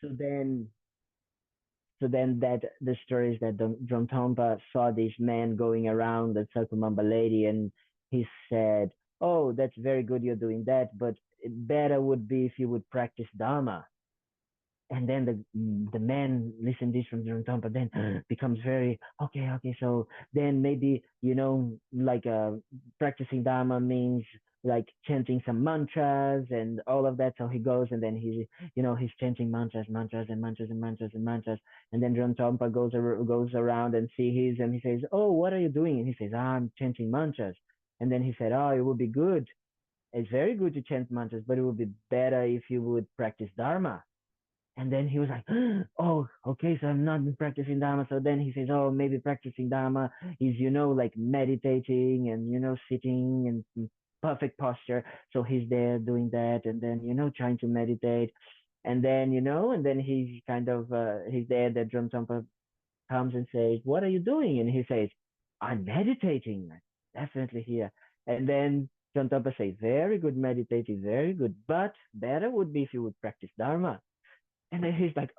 So then, so then that the story is that John Tomba saw this man going around the Sakumamba lady, and he said, "Oh, that's very good. You're doing that, but it better would be if you would practice Dharma." And then the man listened this from John Tomba, then becomes very okay. So then maybe like practicing Dharma means like chanting some mantras and all of that. So he goes and then he's chanting mantras and mantras and mantras and mantras. And then John Tompa goes around and sees him and he says, "Oh, what are you doing?" And he says, "I'm chanting mantras." And then he said, "Oh, it would be good. It's very good to chant mantras, but it would be better if you would practice Dharma." And then he was like, "Oh, okay, so I'm not practicing Dharma." So then he says, "Oh, maybe practicing Dharma is, like meditating and, sitting in perfect posture." So he's there doing that and then, trying to meditate. And then, and then he's there that Drum Thumper comes and says, "What are you doing?" And he says, "I'm meditating. Definitely here." And then Drum Thumper says, "Very good meditating, very good. But better would be if you would practice Dharma." And then he's like,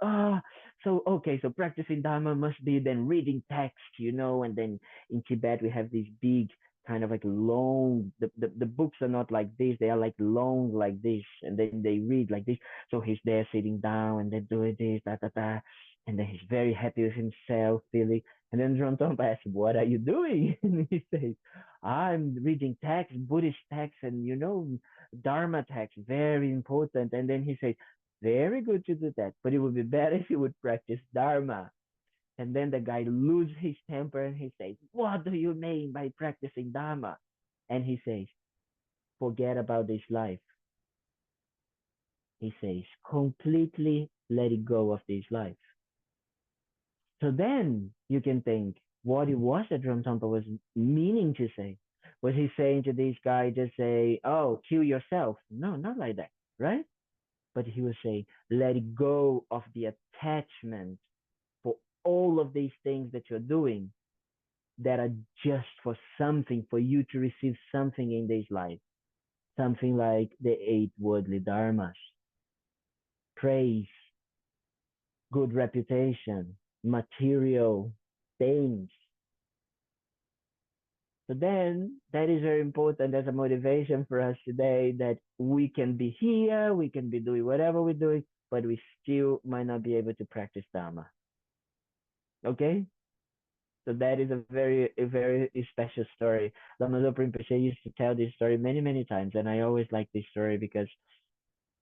so okay, so practicing Dharma must be then reading text. And then in Tibet we have these big kind of like long the books are not like this, they are like long like this, and then they read like this. So he's there sitting down and then doing this, and then he's very happy with himself, feeling. And then John Tom asks, "What are you doing?" And he says, "I'm reading text, Buddhist text, and Dharma text, very important." And then he says, "Very good to do that, but it would be better if you would practice Dharma." And then the guy loses his temper and he says, "What do you mean by practicing Dharma?" And he says, "Forget about this life." He says, "Completely let it go of this life." So then you can think what it was that Ramthampa was meaning to say. Was he saying to this guy, just say, "Oh, kill yourself"? No, not like that, right? But he was saying, let go of the attachment for all of these things that you're doing that are just for something, for you to receive something in this life. Something like the eight worldly dharmas, praise, good reputation, material things. So then that is very important as a motivation for us today, that we can be here, we can be doing whatever we're doing, but we still might not be able to practice Dharma. Okay? So that is a very special story. Lama Zopa Rinpoche used to tell this story many, many times, and I always like this story because,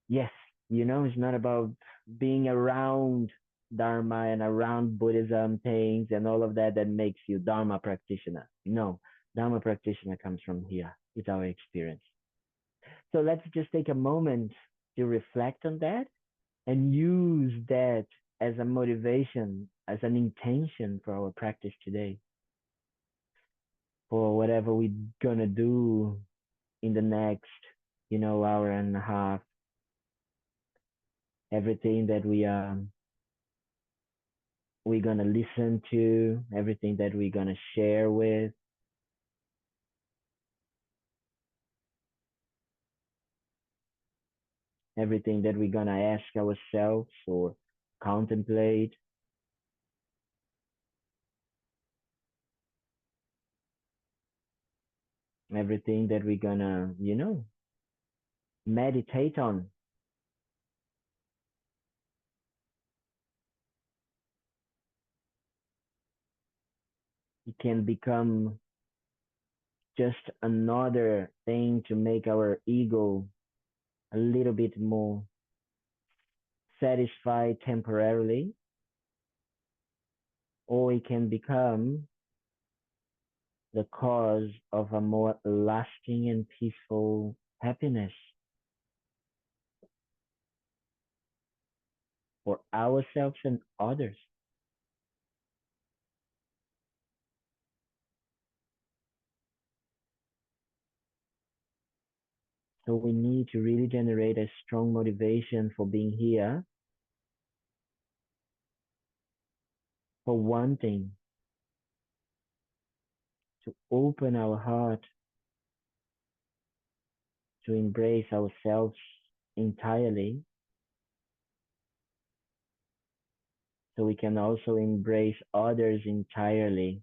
yes, it's not about being around Dharma and around Buddhism things and all of that that makes you Dharma practitioner. No, Dharma practitioner comes from here. It's our experience. So let's just take a moment to reflect on that and use that as a motivation, as an intention for our practice today, for whatever we're gonna do in the next, hour and a half. Everything that we're gonna listen to, everything that we're gonna share with, everything that we're gonna ask ourselves or contemplate, everything that we're gonna, meditate on. It can become just another thing to make our ego a little bit more satisfied temporarily, or it can become the cause of a more lasting and peaceful happiness for ourselves and others. So we need to really generate a strong motivation for being here, for wanting to open our heart, to embrace ourselves entirely, so we can also embrace others entirely.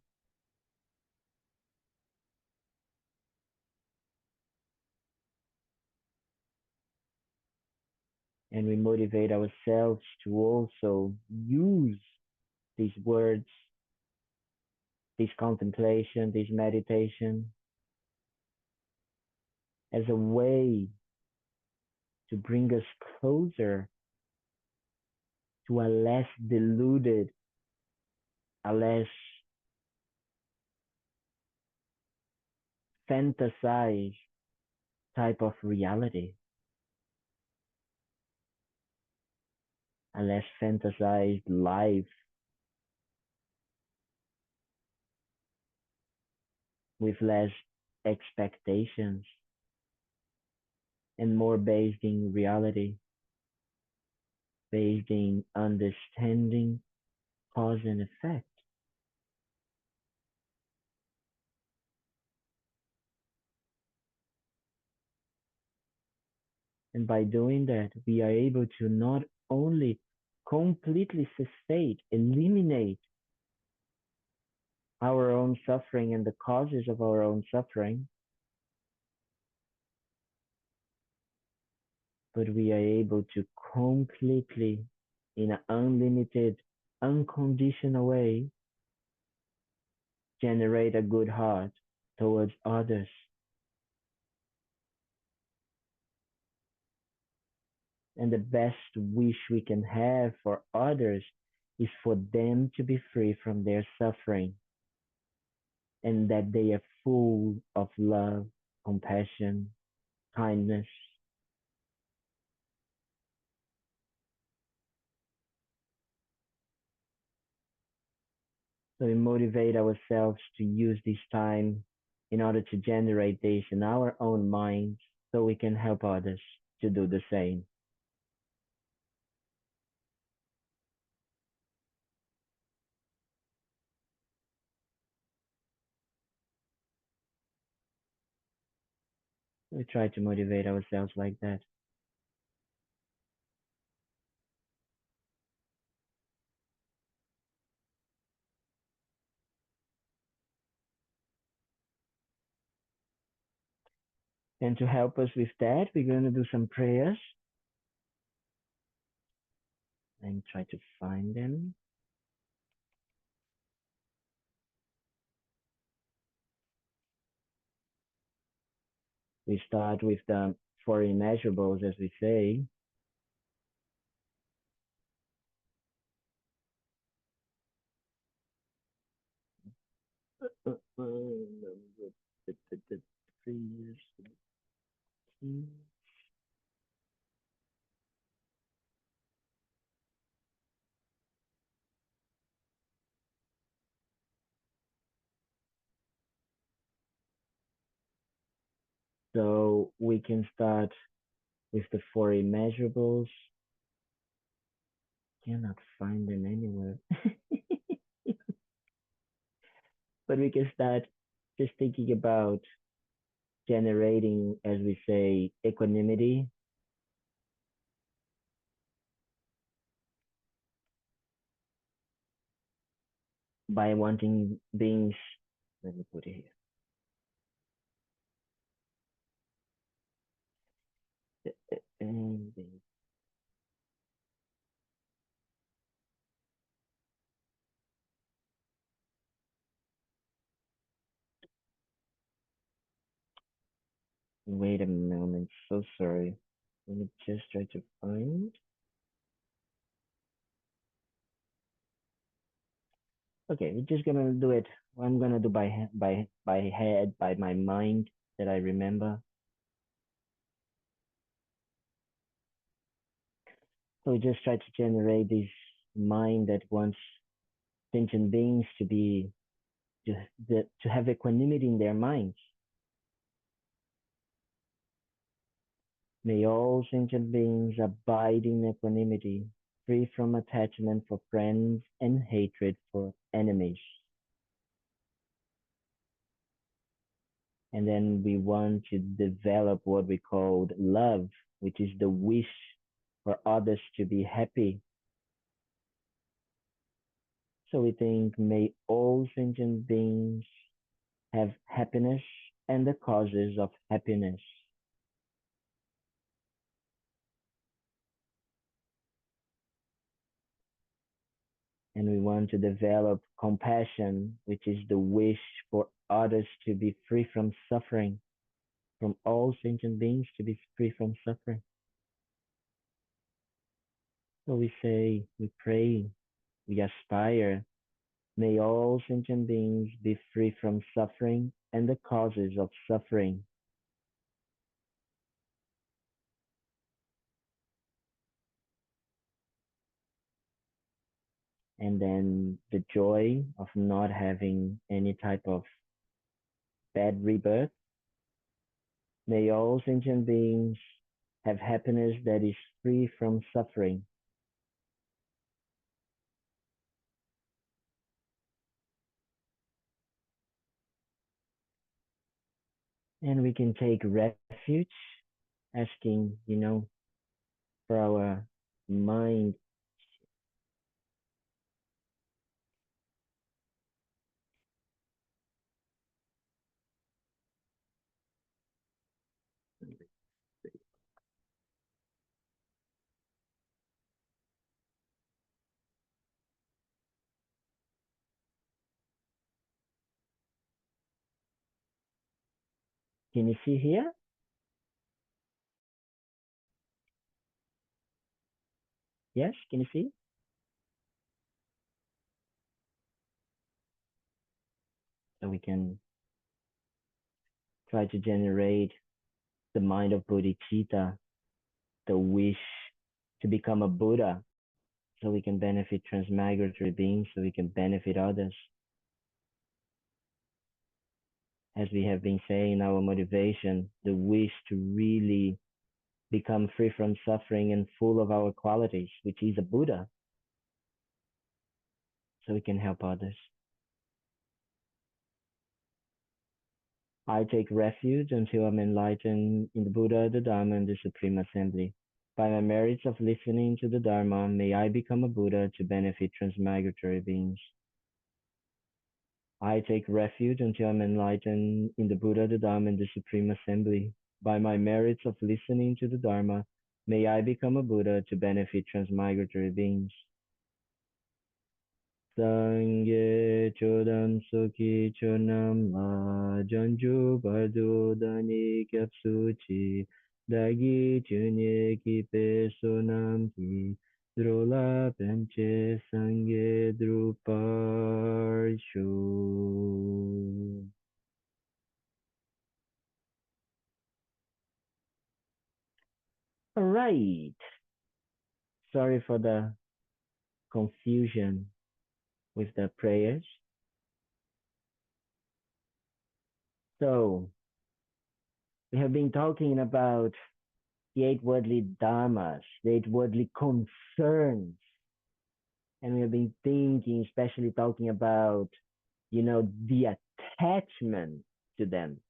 And we motivate ourselves to also use these words, this contemplation, this meditation as a way to bring us closer to a less deluded, a less fantasized type of reality, a less fantasized life with less expectations and more based in reality, based in understanding cause and effect. And by doing that, we are able to not only completely cessate, eliminate our own suffering and the causes of our own suffering, but we are able to completely, in an unlimited, unconditional way, generate a good heart towards others. And the best wish we can have for others is for them to be free from their suffering and that they are full of love, compassion, kindness. So we motivate ourselves to use this time in order to generate this in our own minds so we can help others to do the same. We try to motivate ourselves like that. And to help us with that, we're going to do some prayers and try to find them. We start with the four immeasurables, as we say. So we can start with the four immeasurables. Cannot find them anywhere. But we can start just thinking about generating, as we say, equanimity by wanting beings. Let me put it here. And wait a moment. So sorry. Let me just try to find. Okay, we're just gonna do it. I'm gonna do by head, by my mind that I remember. So we just try to generate this mind that wants sentient beings to be to have equanimity in their minds. May all sentient beings abide in equanimity, free from attachment for friends and hatred for enemies. And then we want to develop what we call love, which is the wish for others to be happy. So we think, may all sentient beings have happiness and the causes of happiness. And we want to develop compassion, which is the wish for others to be free from suffering, from all sentient beings to be free from suffering. So we say, we pray, we aspire, may all sentient beings be free from suffering and the causes of suffering. And then the joy of not having any type of bad rebirth. May all sentient beings have happiness that is free from suffering. And we can take refuge, asking, for our mind. Can you see here? Yes, can you see? So we can try to generate the mind of bodhicitta, the wish to become a Buddha, so we can benefit transmigratory beings, so we can benefit others. As we have been saying, our motivation, the wish to really become free from suffering and full of our qualities, which is a Buddha, so we can help others. I take refuge until I'm enlightened in the Buddha, the Dharma, and the Supreme Assembly. By my merits of listening to the Dharma, may I become a Buddha to benefit transmigratory beings. I take refuge until I'm enlightened in the Buddha, the Dharma, and the Supreme Assembly. By my merits of listening to the Dharma, may I become a Buddha to benefit transmigratory beings. Sangye chodam soki chonam la janju bardo dani kyapsuchi dagi chunye ki pe sonam ki drola penche sangye druparshu. All right. Sorry for the confusion with the prayers. So we have been talking about the eight worldly dharmas, the eight worldly concerns. And we have been thinking, especially talking about, the attachment to them.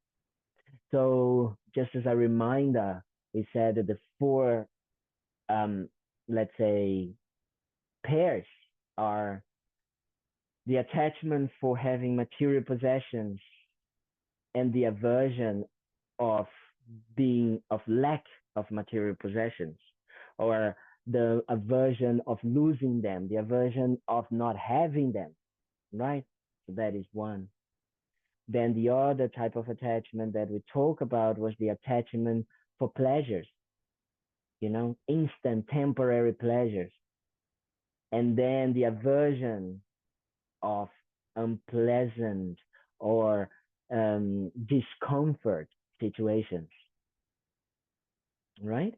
So just as a reminder, we said that the four, um, let's say, pairs are the attachment for having material possessions and the aversion of of lack of material possessions, or the aversion of losing them, the aversion of not having them, right? So that is one. Then the other type of attachment that we talk about was the attachment for pleasures, instant temporary pleasures. And then the aversion of unpleasant or discomfort situations, right?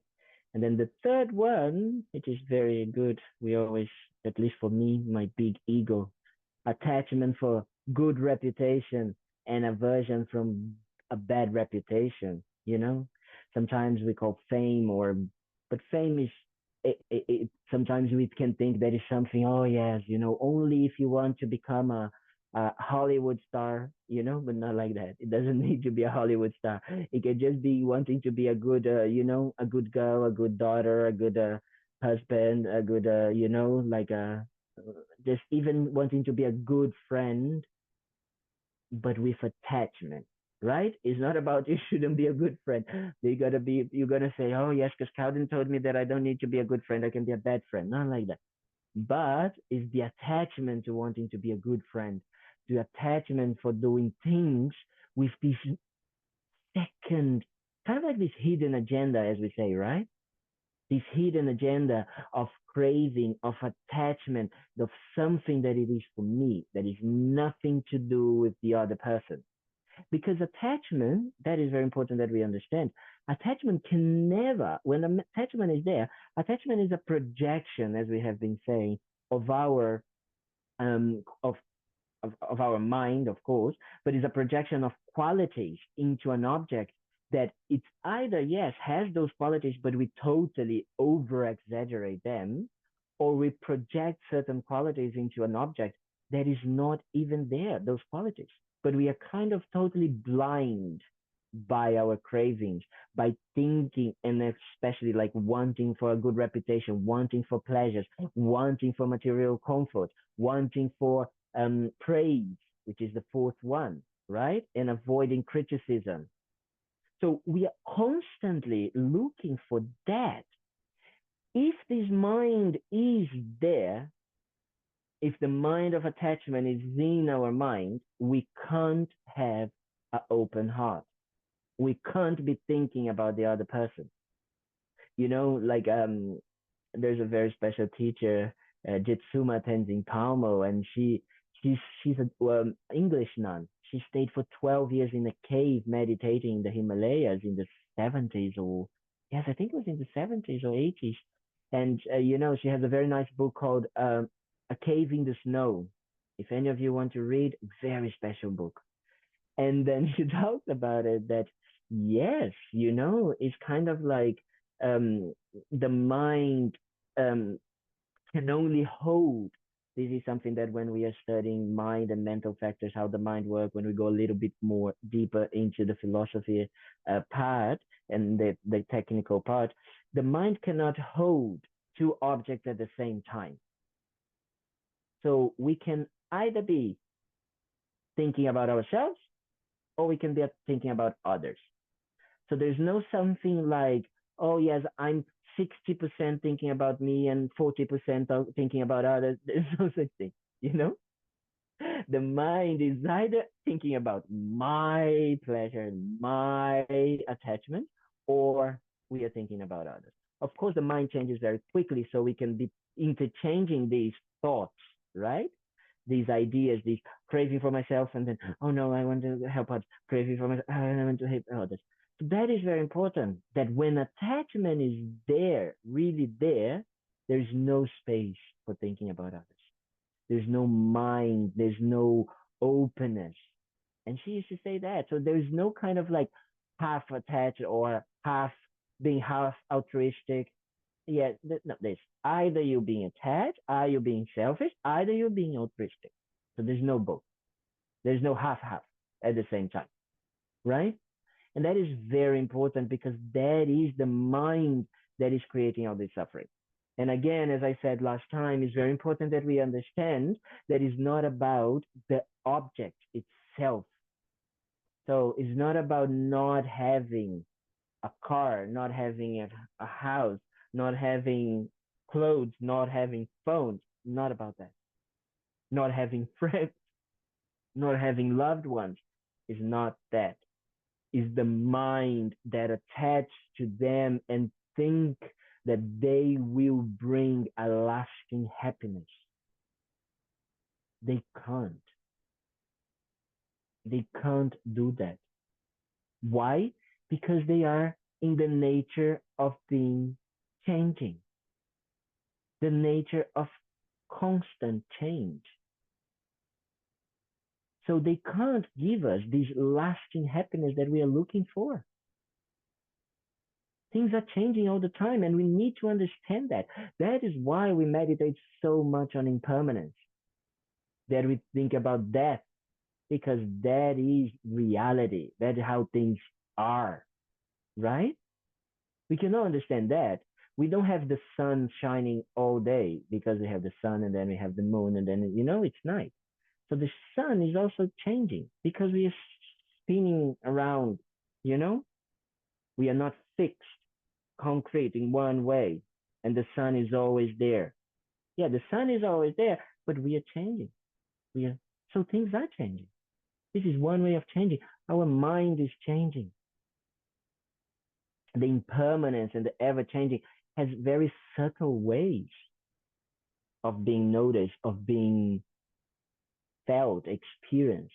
And then the third one, which is very good, we always, at least for me, my big ego, attachment for good reputation and aversion from a bad reputation. Sometimes we call fame, but fame is, sometimes we can think that is something, oh yes, only if you want to become a Hollywood star, but not like that. It doesn't need to be a Hollywood star. It can just be wanting to be a good, a good girl, a good daughter, a good husband, a good, like a just even wanting to be a good friend, but with attachment, right? It's not about you shouldn't be a good friend. You're gonna say, oh yes, because Calvin told me that I don't need to be a good friend, I can be a bad friend. Not like that. But it's the attachment to wanting to be a good friend, the attachment for doing things with this second, kind of like this hidden agenda, as we say, right? This hidden agenda of craving, of attachment, of something that it is for me, that is nothing to do with the other person. Because attachment, that is very important that we understand. Attachment can never, when attachment is there, attachment is a projection, as we have been saying, of our um, of of our mind, of course, but it's a projection of qualities into an object that it's either, yes, has those qualities, but we totally over exaggerate them, or we project certain qualities into an object that is not even there, those qualities. But we are kind of totally blind by our cravings, by thinking, and especially like wanting for a good reputation, wanting for pleasures, wanting for material comfort, wanting for praise, which is the fourth one, right? And avoiding criticism. So we are constantly looking for that. If this mind is there, if the mind of attachment is in our mind, we can't have an open heart. We can't be thinking about the other person. Like there's a very special teacher, Jitsuma Tenzin Palmo, and she's an English nun. She stayed for 12 years in a cave meditating in the Himalayas in the 70s, or yes, I think it was in the 70s or 80s. And she has a very nice book called A Cave in the Snow. If any of you want to read, very special book. And then she talks about it that yes, it's kind of like um, the mind um, can only hold. This is something that when we are studying mind and mental factors, how the mind works, when we go a little bit more deeper into the philosophy part and the technical part, the mind cannot hold two objects at the same time. So we can either be thinking about ourselves or we can be thinking about others. So there's no something like, oh yes, I'm 60% thinking about me and 40% thinking about others. There's no such thing, you know? The mind is either thinking about my pleasure, my attachment, or we are thinking about others. Of course, the mind changes very quickly, so we can be interchanging these thoughts, right? These ideas, these craving for myself, and then, oh no, I want to help others, craving for myself, I want to help others. So that is very important, that when attachment is there, really there, there's no space for thinking about others. There's no mind, there's no openness. And she used to say that. So there's no kind of like half attached or half being half altruistic. Yeah, no, there's either you being attached, either you being selfish, either you being altruistic. So there's no both. There's no half at the same time, right? And that is very important because that is the mind that is creating all this suffering. And again, as I said last time, it's very important that we understand that it's not about the object itself. So it's not about not having a car, not having a house, not having clothes, not having phones, not about that. Not having friends, not having loved ones is not that. Is the mind that attach to them and think that they will bring a lasting happiness. They can't. They can't do that. Why? Because they are in the nature of being changing, the nature of constant change. So they can't give us this lasting happiness that we are looking for. Things are changing all the time, and we need to understand that. That is why we meditate so much on impermanence, that we think about death, because that is reality. That is how things are, right? We cannot understand that. We don't have the sun shining all day because we have the sun and then we have the moon and then, it's night. So the sun is also changing because we are spinning around, you know? We are not fixed, concrete in one way, and the sun is always there. Yeah, the sun is always there, but we are changing. We are so things are changing. This is one way of changing. Our mind is changing. The impermanence and the ever changing has very subtle ways of being noticed, of being felt, experienced.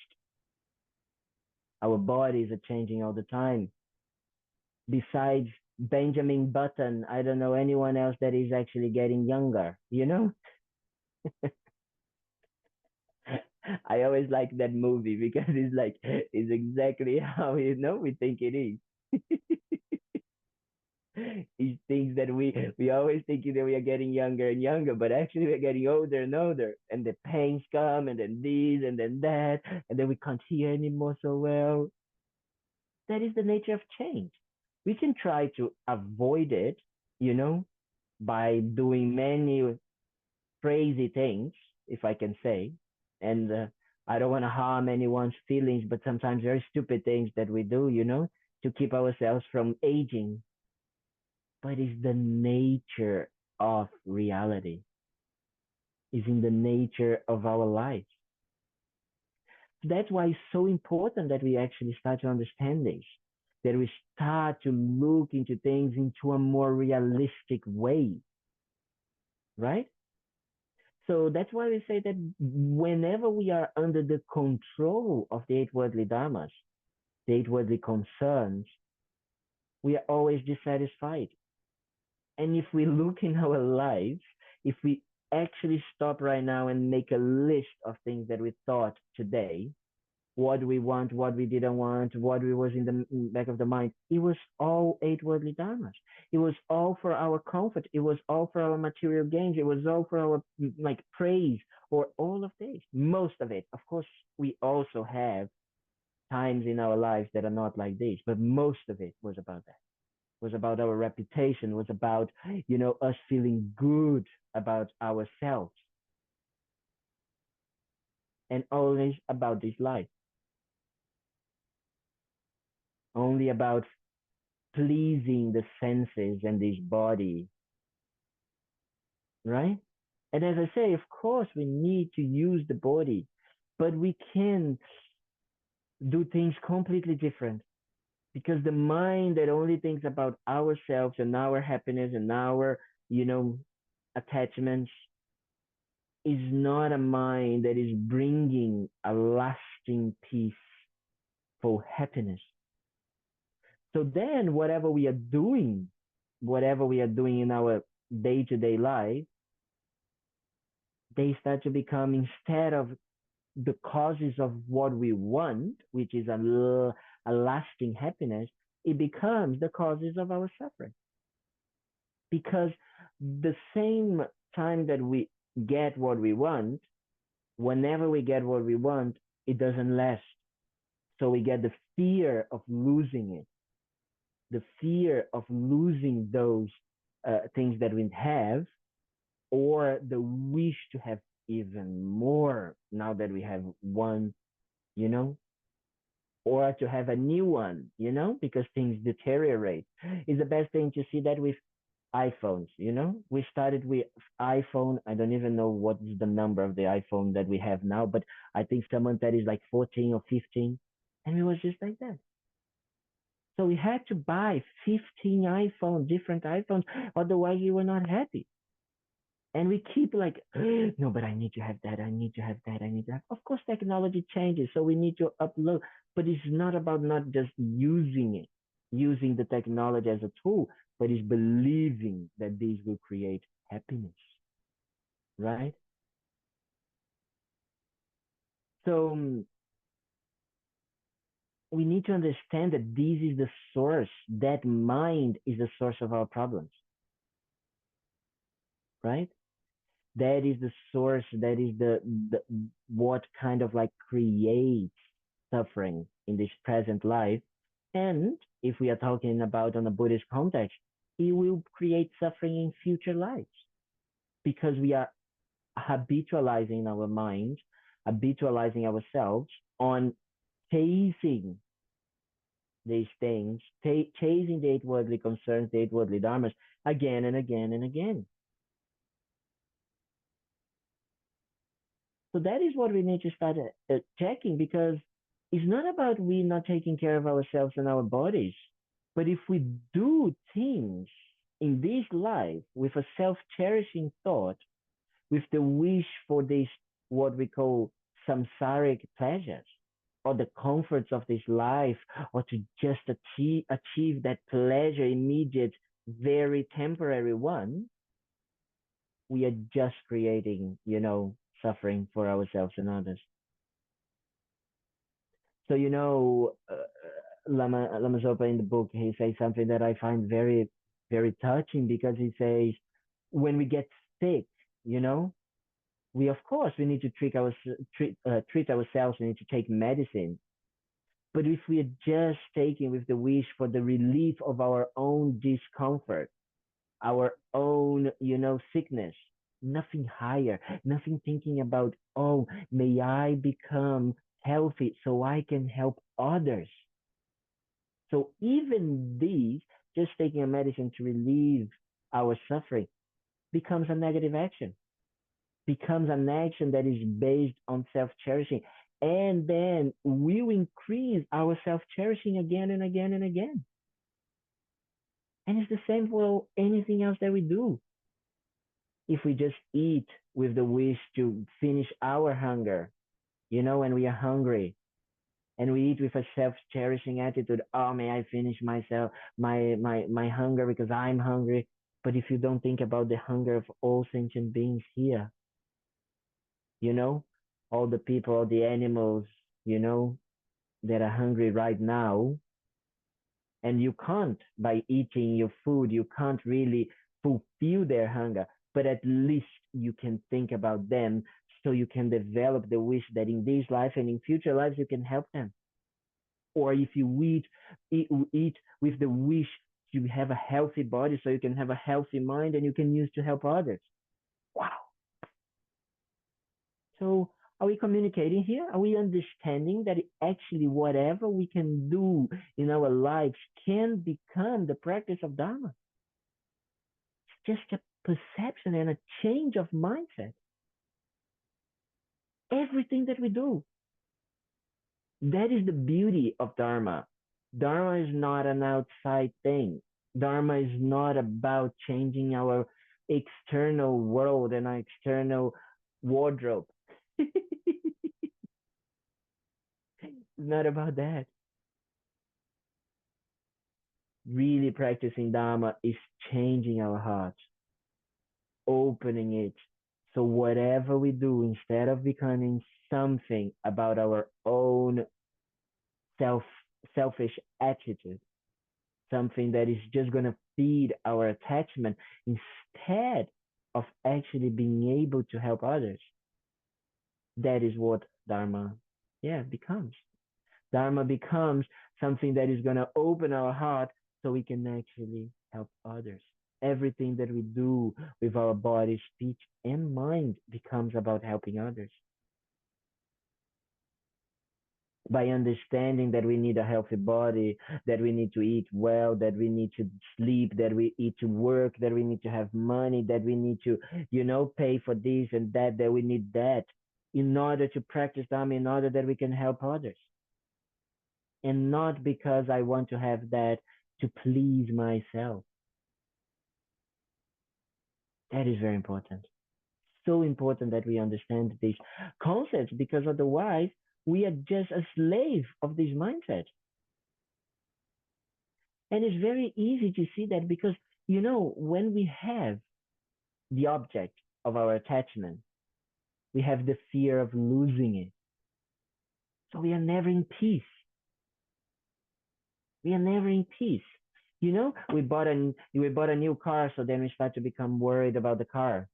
Our bodies are changing all the time. Besides Benjamin Button, I don't know anyone else that is actually getting younger, I always like that movie because it's exactly how we think it is. It's things that we always thinking that we are getting younger and younger, but actually we're getting older and older, and the pains come, and then this, and then that, and then we can't hear anymore so well. That is the nature of change. We can try to avoid it, you know, by doing many crazy things, if I can say, and I don't want to harm anyone's feelings, but sometimes very stupid things that we do, to keep ourselves from aging. But it's the nature of reality, is in the nature of our life. That's why it's so important that we actually start to understand this, that we start to look into things into a more realistic way, right? So that's why we say that whenever we are under the control of the eight worldly dharmas, the eight worldly concerns, we are always dissatisfied. And if we look in our lives, if we actually stop right now and make a list of things that we thought today, what we want, what we didn't want, what we was in the back of the mind, it was all eight worldly dharmas. It was all for our comfort. It was all for our material gains. It was all for our praise or all of this. Most of it. Of course, we also have times in our lives that are not like this, but most of it was about that. Was about our reputation, was about, us feeling good about ourselves, and always about this life. Only about pleasing the senses and this body, right? And as I say, of course, we need to use the body, but we can do things completely different, because the mind that only thinks about ourselves and our happiness and our, attachments is not a mind that is bringing a lasting peaceful happiness. So then whatever we are doing in our day-to-day life, they start to become, instead of the causes of what we want, which is a lasting happiness, it becomes the causes of our suffering. Because the same time that we get what we want, whenever we get what we want, it doesn't last. So we get the fear of losing it, the fear of losing those things that we have, or the wish to have even more now that we have one, you know, or to have a new one, because things deteriorate. It's the best thing to see that with iPhones, we started with iPhone. I don't even know what is the number of the iPhone that we have now, but I think someone that is like 14 or 15, and it was just like that. So we had to buy 15 iPhones, different iPhones, otherwise we were not happy. And we keep like, no, but I need to have that. I need to have that. I need to have. Of course, technology changes, so we need to upload. But it's not about not just using it, using the technology as a tool, but it's believing that this will create happiness, right? So we need to understand that this is the source. That mind is the source of our problems, right? That is the source. That is the what kind of creates suffering in this present life. And if we are talking about on a Buddhist context, it will create suffering in future lives because we are habitualizing our mind, habitualizing ourselves on chasing these things, chasing the eight worldly concerns, the eight worldly dharmas again and again and again. So that is what we need to start checking, because it's not about we not taking care of ourselves and our bodies, but if we do things in this life with a self-cherishing thought, with the wish for this, what we call samsaric pleasures, or the comforts of this life, or to just achieve that pleasure, immediate, very temporary one, we are just creating, suffering for ourselves and others. So, Lama Zopa in the book, he says something that I find very, very touching, because he says, when we get sick, we, of course, we need to treat ourselves, we need to take medicine. But if we are just taking with the wish for the relief of our own discomfort, our own, sickness, nothing higher, nothing thinking about, oh, may I become healthy so I can help others. So even these, just taking a medicine to relieve our suffering, becomes a negative action, becomes an action that is based on self-cherishing. And then we will increase our self-cherishing again and again and again. And it's the same for anything else that we do. If we just eat with the wish to finish our hunger, when we are hungry, and we eat with a self-cherishing attitude, oh, may I finish myself, my hunger because I'm hungry. But if you don't think about the hunger of all sentient beings here, all the people, all the animals, that are hungry right now, and you can't, by eating your food, you can't really fulfill their hunger, but at least you can think about them, so you can develop the wish that in this life and in future lives you can help them. Or if you eat with the wish to have a healthy body so you can have a healthy mind and you can use to help others. Wow. So are we communicating here? Are we understanding that actually whatever we can do in our lives can become the practice of Dharma? It's just a perception and a change of mindset. Everything that we do. That is the beauty of Dharma. Dharma is not an outside thing. Dharma is not about changing our external world and our external wardrobe. It's not about that. Really practicing Dharma is changing our heart, opening it. So whatever we do, instead of becoming something about our own self selfish attitude, something that is just going to feed our attachment, instead of actually being able to help others, that is what Dharma, becomes. Dharma becomes something that is going to open our heart so we can actually help others. Everything that we do with our body, speech, and mind becomes about helping others. By understanding that we need a healthy body, that we need to eat well, that we need to sleep, that we need to work, that we need to have money, that we need to, pay for this and that we need that in order to practice Dharma, in order that we can help others. And not because I want to have that to please myself. That is very important. So important that we understand these concepts, because otherwise we are just a slave of this mindset. And it's very easy to see that because, when we have the object of our attachment, we have the fear of losing it. So we are never in peace. We are never in peace. We bought a new car, so then we start to become worried about the car.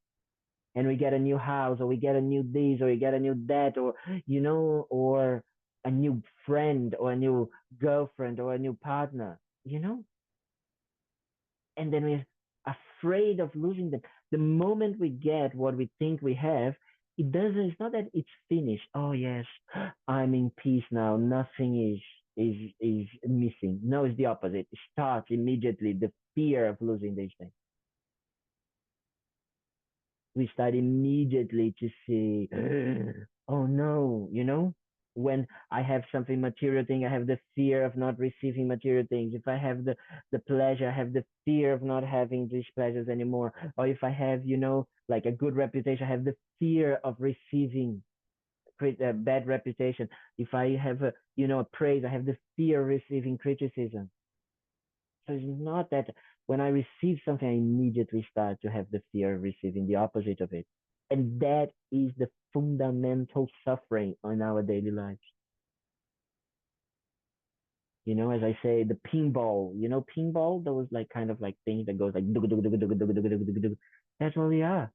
And we get a new house, or we get a new this, or we get a new that, or, or a new friend, or a new girlfriend, or a new partner, and then we're afraid of losing them. The moment we get what we think we have, it's not that it's finished. Oh yes, I'm in peace now. Nothing is missing. No, it's the opposite. It starts immediately the fear of losing these things. We start immediately to see, oh no, when I have something material thing, I have the fear of not receiving material things. If I have the pleasure, I have the fear of not having these pleasures anymore. Or if I have, like a good reputation, I have the fear of receiving a bad reputation. If I have a praise, I have the fear of receiving criticism. So it's not that when I receive something, I immediately start to have the fear of receiving the opposite of it. And that is the fundamental suffering in our daily lives. As I say, the pinball, pinball, those like kind of like things that goes like, that's what we are.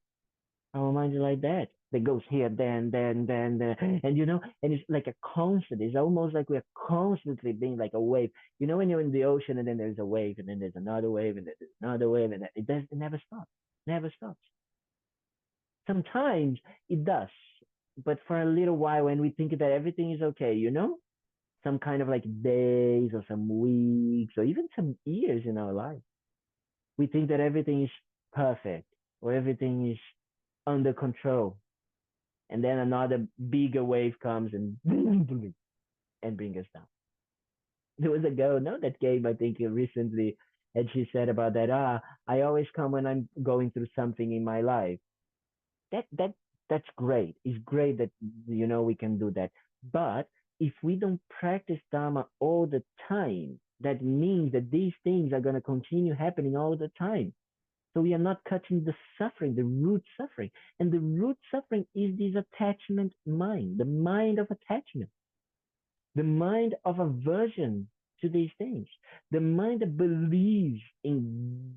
Our mind is like that. That goes here, then, and it's like a constant. It's almost like we're constantly being like a wave. When you're in the ocean and then there's a wave and then there's another wave and then there's another wave and it never stops, never stops. Sometimes it does, but for a little while when we think that everything is okay, some kind of like days or some weeks or even some years in our life, we think that everything is perfect or everything is under control, and then another bigger wave comes and and bring us down. There was a girl, no, that came, I think, recently, and she said about that. I always come when I'm going through something in my life. That's great. It's great that we can do that. But if we don't practice Dharma all the time, that means that these things are going to continue happening all the time. So we are not cutting the suffering, the root suffering. And the root suffering is this attachment mind, the mind of attachment, the mind of aversion to these things, the mind that believes in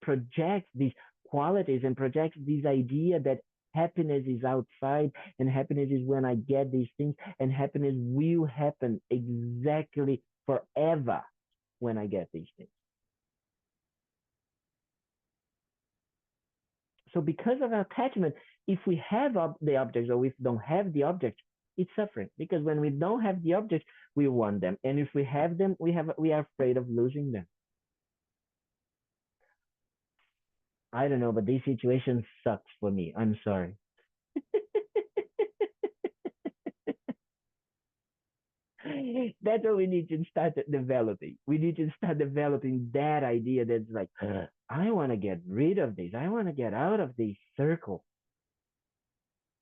projects these qualities and projects this idea that happiness is outside and happiness is when I get these things and happiness will happen exactly forever when I get these things. So because of attachment, if we have the objects or if we don't have the object, it's suffering. Because when we don't have the object, we want them. And if we have them, we are afraid of losing them. I don't know, but this situation sucks for me. I'm sorry. That's what we need to start developing. We need to start developing that idea that's like, I want to get rid of this. I want to get out of this circle.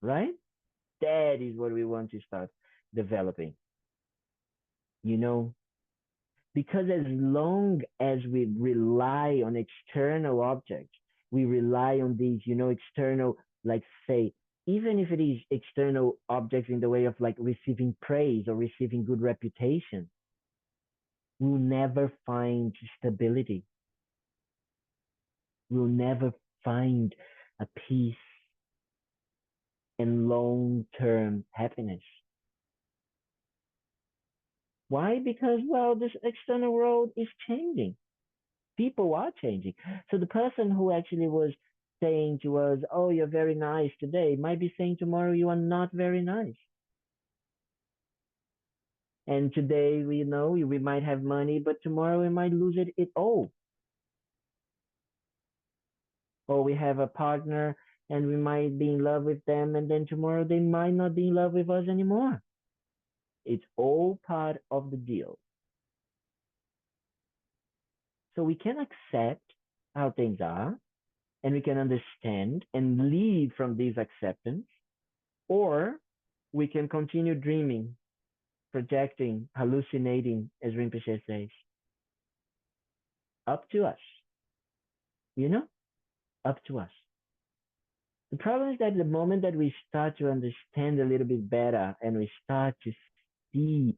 Right? That is what we want to start developing. You know, because as long as we rely on external objects, we rely on these, external, like say, even if it is external objects in the way of like receiving praise or receiving good reputation, we'll never find stability. We'll never find a peace and long-term happiness. Why? Because, well, this external world is changing. People are changing. So the person who actually was saying to us, oh, you're very nice today, might be saying tomorrow you are not very nice. And today, we might have money, but tomorrow we might lose it all. Or we have a partner and we might be in love with them, and then tomorrow they might not be in love with us anymore. It's all part of the deal. So we can accept how things are, and we can understand and leave from this acceptance, or we can continue dreaming, projecting, hallucinating, as Rinpoche says. Up to us. Up to us. The problem is that the moment that we start to understand a little bit better and we start to see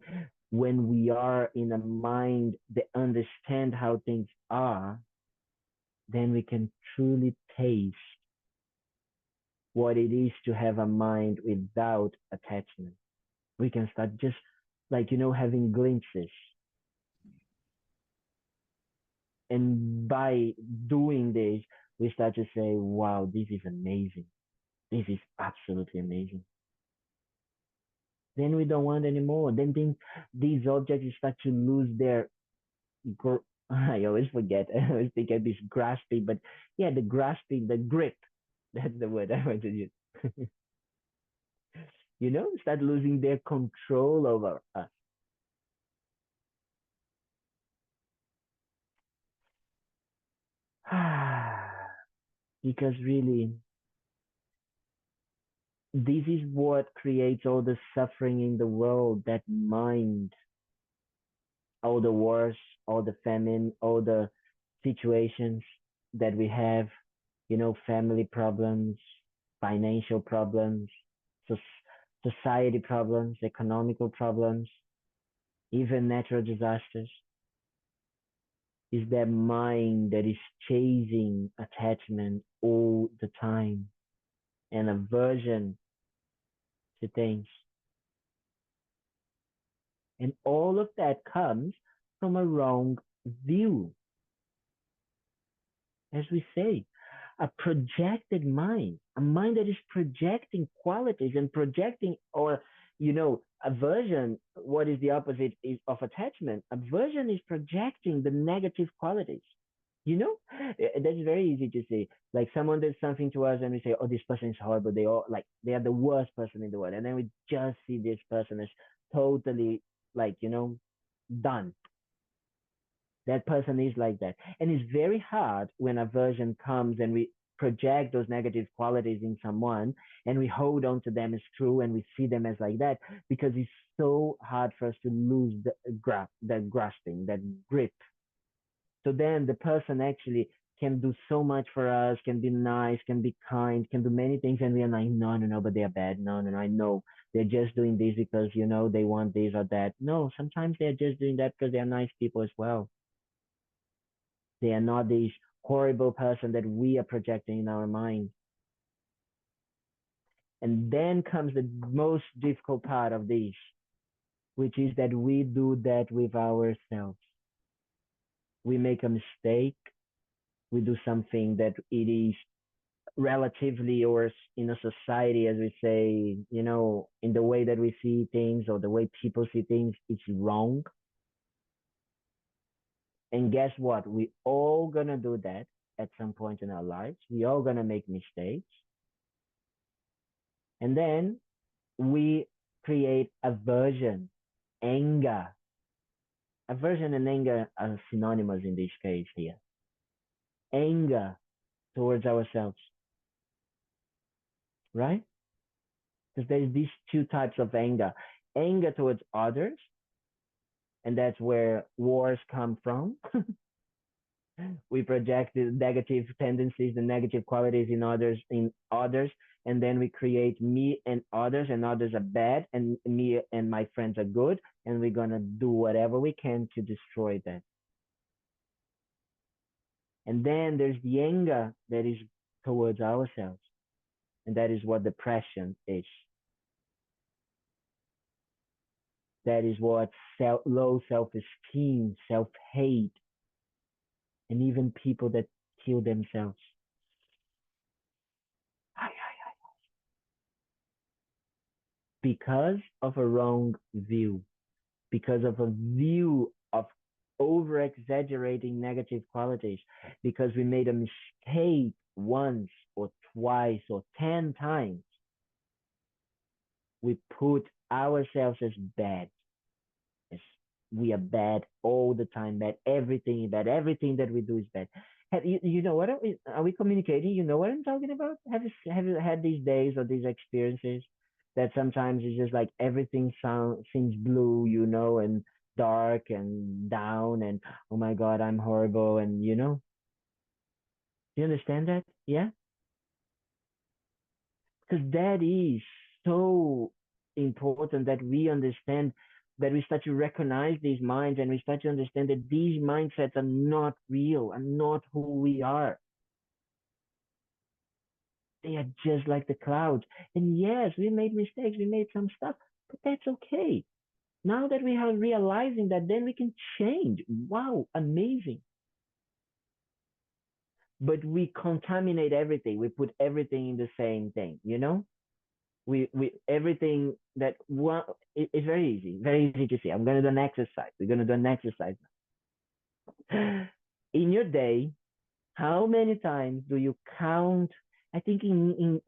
when we are in a mind that understand how things are, then we can truly taste what it is to have a mind without attachment. We can start just like, having glimpses. And by doing this, we start to say, wow, this is amazing. This is absolutely amazing. Then we don't want anymore. Then these objects start to lose their I always forget. I always think of this grasping, but yeah, the grasping, the grip. That's the word I want to use. Start losing their control over us. Because really, this is what creates all the suffering in the world, that mind, all the wars, all the famine, all the situations that we have, family problems, financial problems, so society problems, economical problems, even natural disasters, is that mind that is chasing attachment all the time and aversion to things. And all of that comes from a wrong view, as we say, a projected mind, a mind that is projecting qualities and projecting, or, aversion. What is the opposite of attachment? Aversion is projecting the negative qualities. That's very easy to say. Like someone does something to us and we say, oh, this person is horrible. They are the worst person in the world. And then we just see this person as totally, like, done. That person is like that. And it's very hard when aversion comes and we project those negative qualities in someone and we hold on to them as true and we see them as like that, because it's so hard for us to lose that grasping, that grip. So then the person actually can do so much for us, can be nice, can be kind, can do many things, and we are like, no, no, no, but they are bad. No, no, no, I know they're just doing this because they want this or that. No, sometimes they're just doing that because they are nice people as well. They are not this horrible person that we are projecting in our mind. And then comes the most difficult part of this, which is that we do that with ourselves. We make a mistake. We do something that it is relatively, or in a society, as we say, in the way that we see things or the way people see things, it's wrong. And guess what? We all gonna do that at some point in our lives. We all gonna make mistakes. And then we create aversion, anger. Aversion and anger are synonymous in this case here. Anger towards ourselves, right? Because there's these two types of anger. Anger towards others, and that's where wars come from. We project the negative tendencies, the negative qualities in others, and then we create me and others are bad, and me and my friends are good, and we're gonna do whatever we can to destroy that. And then there's the anger that is towards ourselves, and that is what depression is. That is what low self-esteem, self-hate, and even people that kill themselves. Because of a wrong view, because of a view of over exaggerating negative qualities, because we made a mistake once or twice or 10 times. We put ourselves as bad. As we are bad all the time, bad. Everything is bad. Everything that we do is bad. You know what? Are we communicating? You know what I'm talking about? Have you had these days or these experiences that sometimes it's just like everything seems blue, and dark and down, and oh my God, I'm horrible, and do you understand that? Yeah, because that is so important that we understand, that we start to recognize these minds, and we start to understand that these mindsets are not real and not who we are. They are just like the clouds. And yes, we made mistakes, we made some stuff, but that's okay. Now that we are realizing that, then we can change. Wow, amazing. but we contaminate everything. We put everything in the same thing, you know? We everything that one, it's very easy to see. I'm gonna do an exercise. We're gonna do an exercise now. In your day, how many times do you count? I think in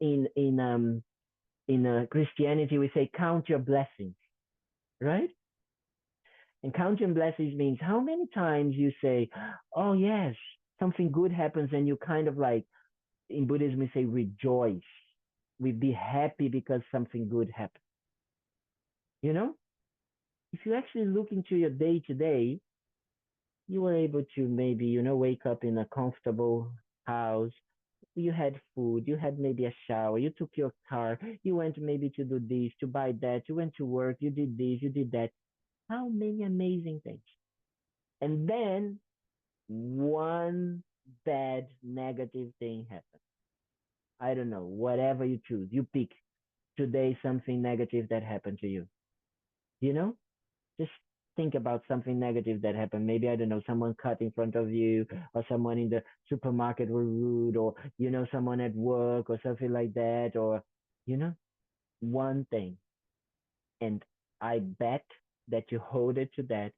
Christianity we say count your blessings, right? And counting blessings means how many times you say, "Oh yes, something good happens," and you kind of like in Buddhism we say rejoice. We be happy because something good happened. You know, if you actually look into your day to day, you were able to maybe wake up in a comfortable house. You had food, you had maybe a shower, you took your car, you went maybe to do this, to buy that, you went to work, you did this, you did that. How many amazing things. And then one bad negative thing happens. I don't know, whatever you choose, you pick today something negative that happened to you. You know, just think about something negative that happened. Maybe, I don't know, someone cut in front of you, or someone in the supermarket were rude, or, someone at work or something like that, or, you know, one thing. And I bet that you hold it to that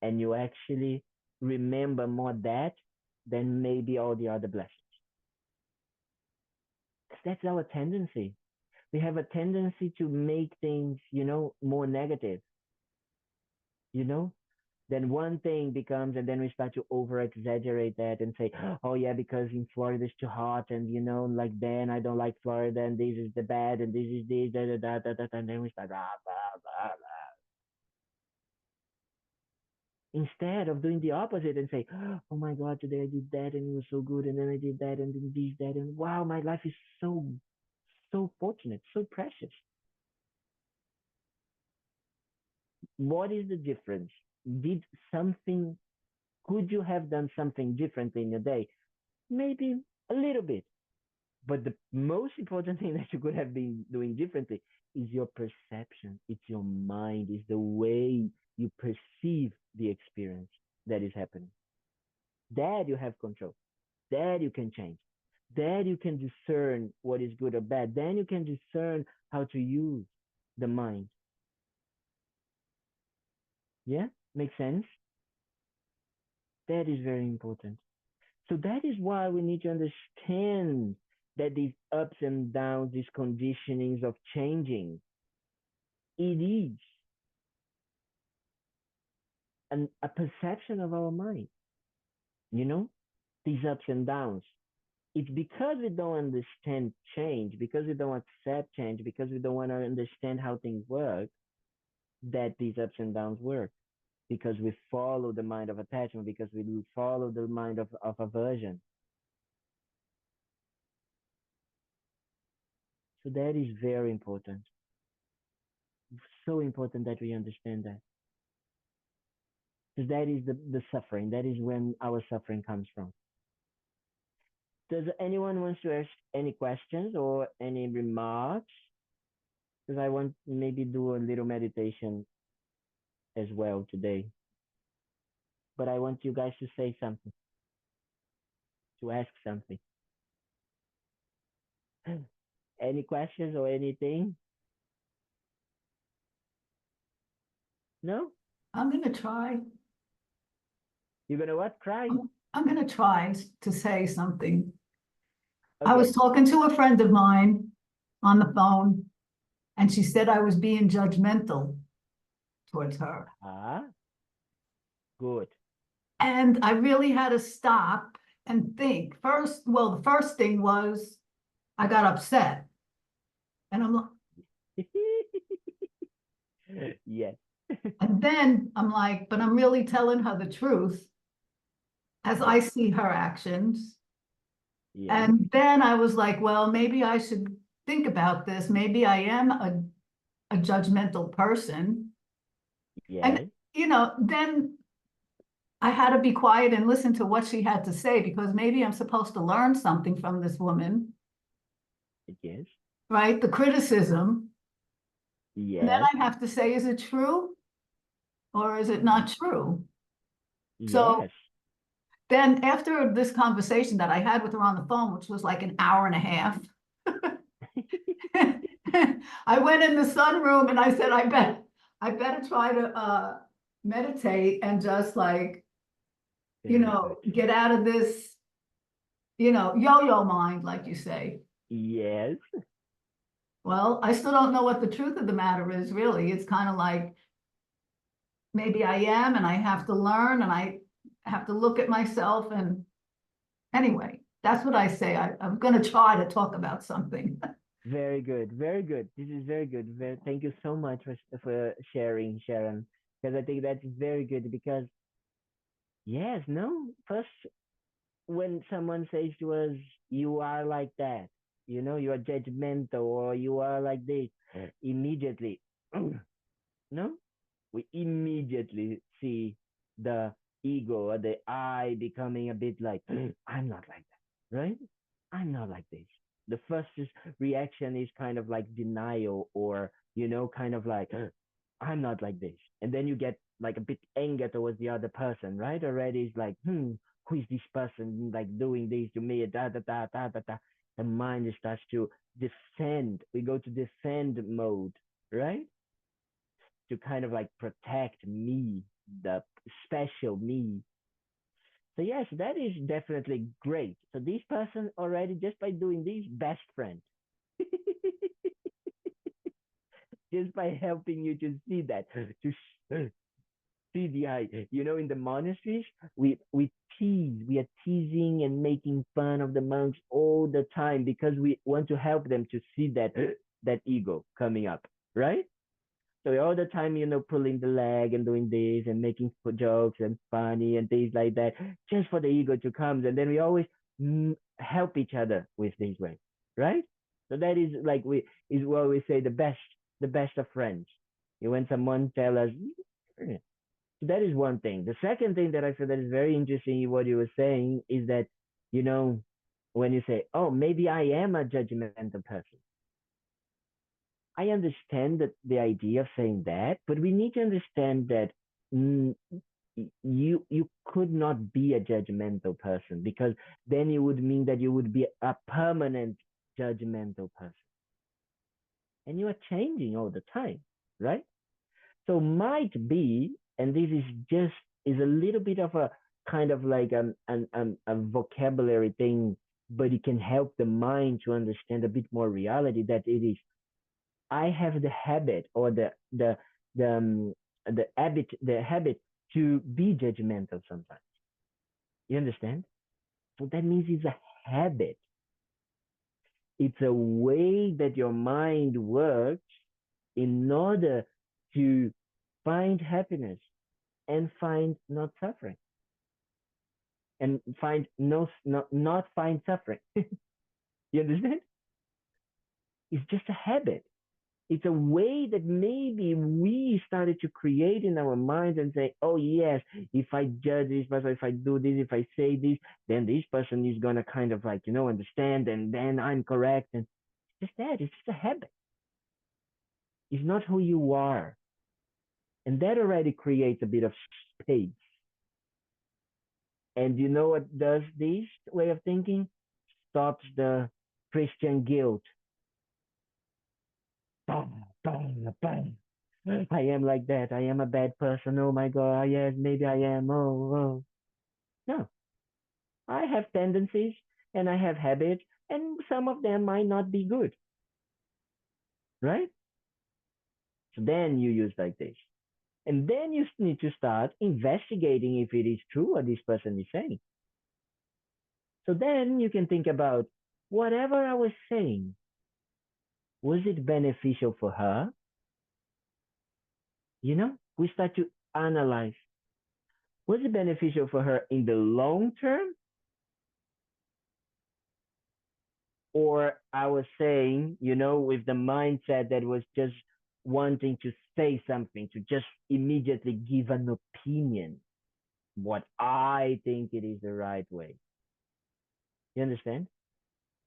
and you actually remember more that than maybe all the other blessings. That's our tendency. We have a tendency to make things, more negative, you know? Then one thing becomes, and then we start to over exaggerate that and say, oh yeah, because in Florida it's too hot, and like then I don't like Florida, and this is the bad, and this is this, da da da da da, and then we start blah blah blah blah. Instead of doing the opposite and say, oh my God, today I did that and it was so good, and then I did that and then this, that, and wow, my life is so fortunate, so precious. What is the difference? Did something, could you have done something differently in your day? Maybe a little bit. But the most important thing that you could have been doing differently is your perception. It's your mind, it's the way you perceive the experience that is happening. That you have control. That you can change. That you can discern what is good or bad. Then you can discern how to use the mind. Yeah? Makes sense? That is very important. So that is why we need to understand that these ups and downs, these conditionings of changing, it is a perception of our mind, you know, these ups and downs. It's because we don't understand change, because we don't accept change, because we don't want to understand how things work, that these ups and downs work. Because we follow the mind of attachment, because we follow the mind of aversion. So that is very important. So important that we understand that. Because that is the suffering. That is when our suffering comes from. Does anyone wants to ask any questions or any remarks? Because I want to maybe do a little meditation as well today. But I want you guys to say something, to ask something. Any questions or anything? No? I'm going to try. You're gonna what? Cry? I'm going to try to say something. Okay. I was talking to a friend of mine on the phone, and she said I was being judgmental towards her. Ah, good. And I really had to stop and think. The first thing was I got upset. And I'm like, Yes. and then I'm like, but I'm really telling her the truth as I Yes. see her actions. Yes. And then I was like, well, maybe I should think about this. Maybe I am a judgmental person. And, Yes. then I had to be quiet and listen to what she had to say, because maybe I'm supposed to learn something from this woman, Yes. right? The criticism. And then Yes. I have to say, is it true or is it not true? So Yes. then after this conversation that I had with her on the phone, which was like an hour and a half, I went in the sunroom and I said, I better try to meditate and just like, get out of this, yo-yo mind, like you say. Yes. Well, I still don't know what the truth of the matter is, really. It's kind of like maybe I am, and I have to learn, and I have to look at myself. And anyway, that's what I say. I'm going to try to talk about something. Very good. Very good. This is very good. Thank you so much for sharing, Sharon, because I think that's very good. Because yes, no, first when someone says to us, "You are like that," you are judgmental, or you are like this, immediately, no, we immediately see the ego or the I becoming a bit like, I'm not like that, right? I'm not like this. The first reaction is kind of like denial, or, kind of like, I'm not like this. And then you get like a bit anger towards the other person, right? Already it's like, who is this person like doing this to me? Da, da, da, da, da, da. The mind starts to defend. We go to defend mode, right? To kind of like protect me, the special me. So yes, that is definitely great. So this person already, just by doing this, best friend. Just by helping you to see that, to see the eye. In the monasteries, we tease, we are teasing and making fun of the monks all the time because we want to help them to see that ego coming up, right? So all the time, pulling the leg and doing this and making jokes and funny and things like that, just for the ego to come. And then we always help each other with this way, right? So that is like is what we say the best of friends. When someone tell us, that is one thing. The second thing that I feel that is very interesting, what you were saying, is that you know when you say, "Oh, maybe I am a judgmental person." I understand that the idea of saying that, but we need to understand that mm, you could not be a judgmental person, because then it would mean that you would be a permanent judgmental person, and you are changing all the time, right? So might be, and this is just is a little bit of a kind of like a vocabulary thing, but it can help the mind to understand a bit more reality, that it is, I have the habit, or the the habit to be judgmental sometimes. You understand? So that means it's a habit. It's a way that your mind works in order to find happiness and find not suffering, and find not find suffering. You understand? It's just a habit. It's a way that maybe we started to create in our minds and say, oh yes, if I judge this person, if I do this, if I say this, then this person is gonna kind of like, understand, and then I'm correct. And it's just that, it's just a habit. It's not who you are. And that already creates a bit of space. And you know what does this way of thinking? Stops the Christian guilt. Bang, bang, bang. I am like that. I am a bad person. Oh my God. Yes, maybe I am. Oh, oh. No, I have tendencies and I have habits, and some of them might not be good, right? So then you use like this. And then you need to start investigating if it is true what this person is saying. So then you can think about, whatever I was saying, was it beneficial for her? We start to analyze. Was it beneficial for her in the long term? Or I was saying, with the mindset that was just wanting to say something, to just immediately give an opinion, what I think it is the right way. You understand?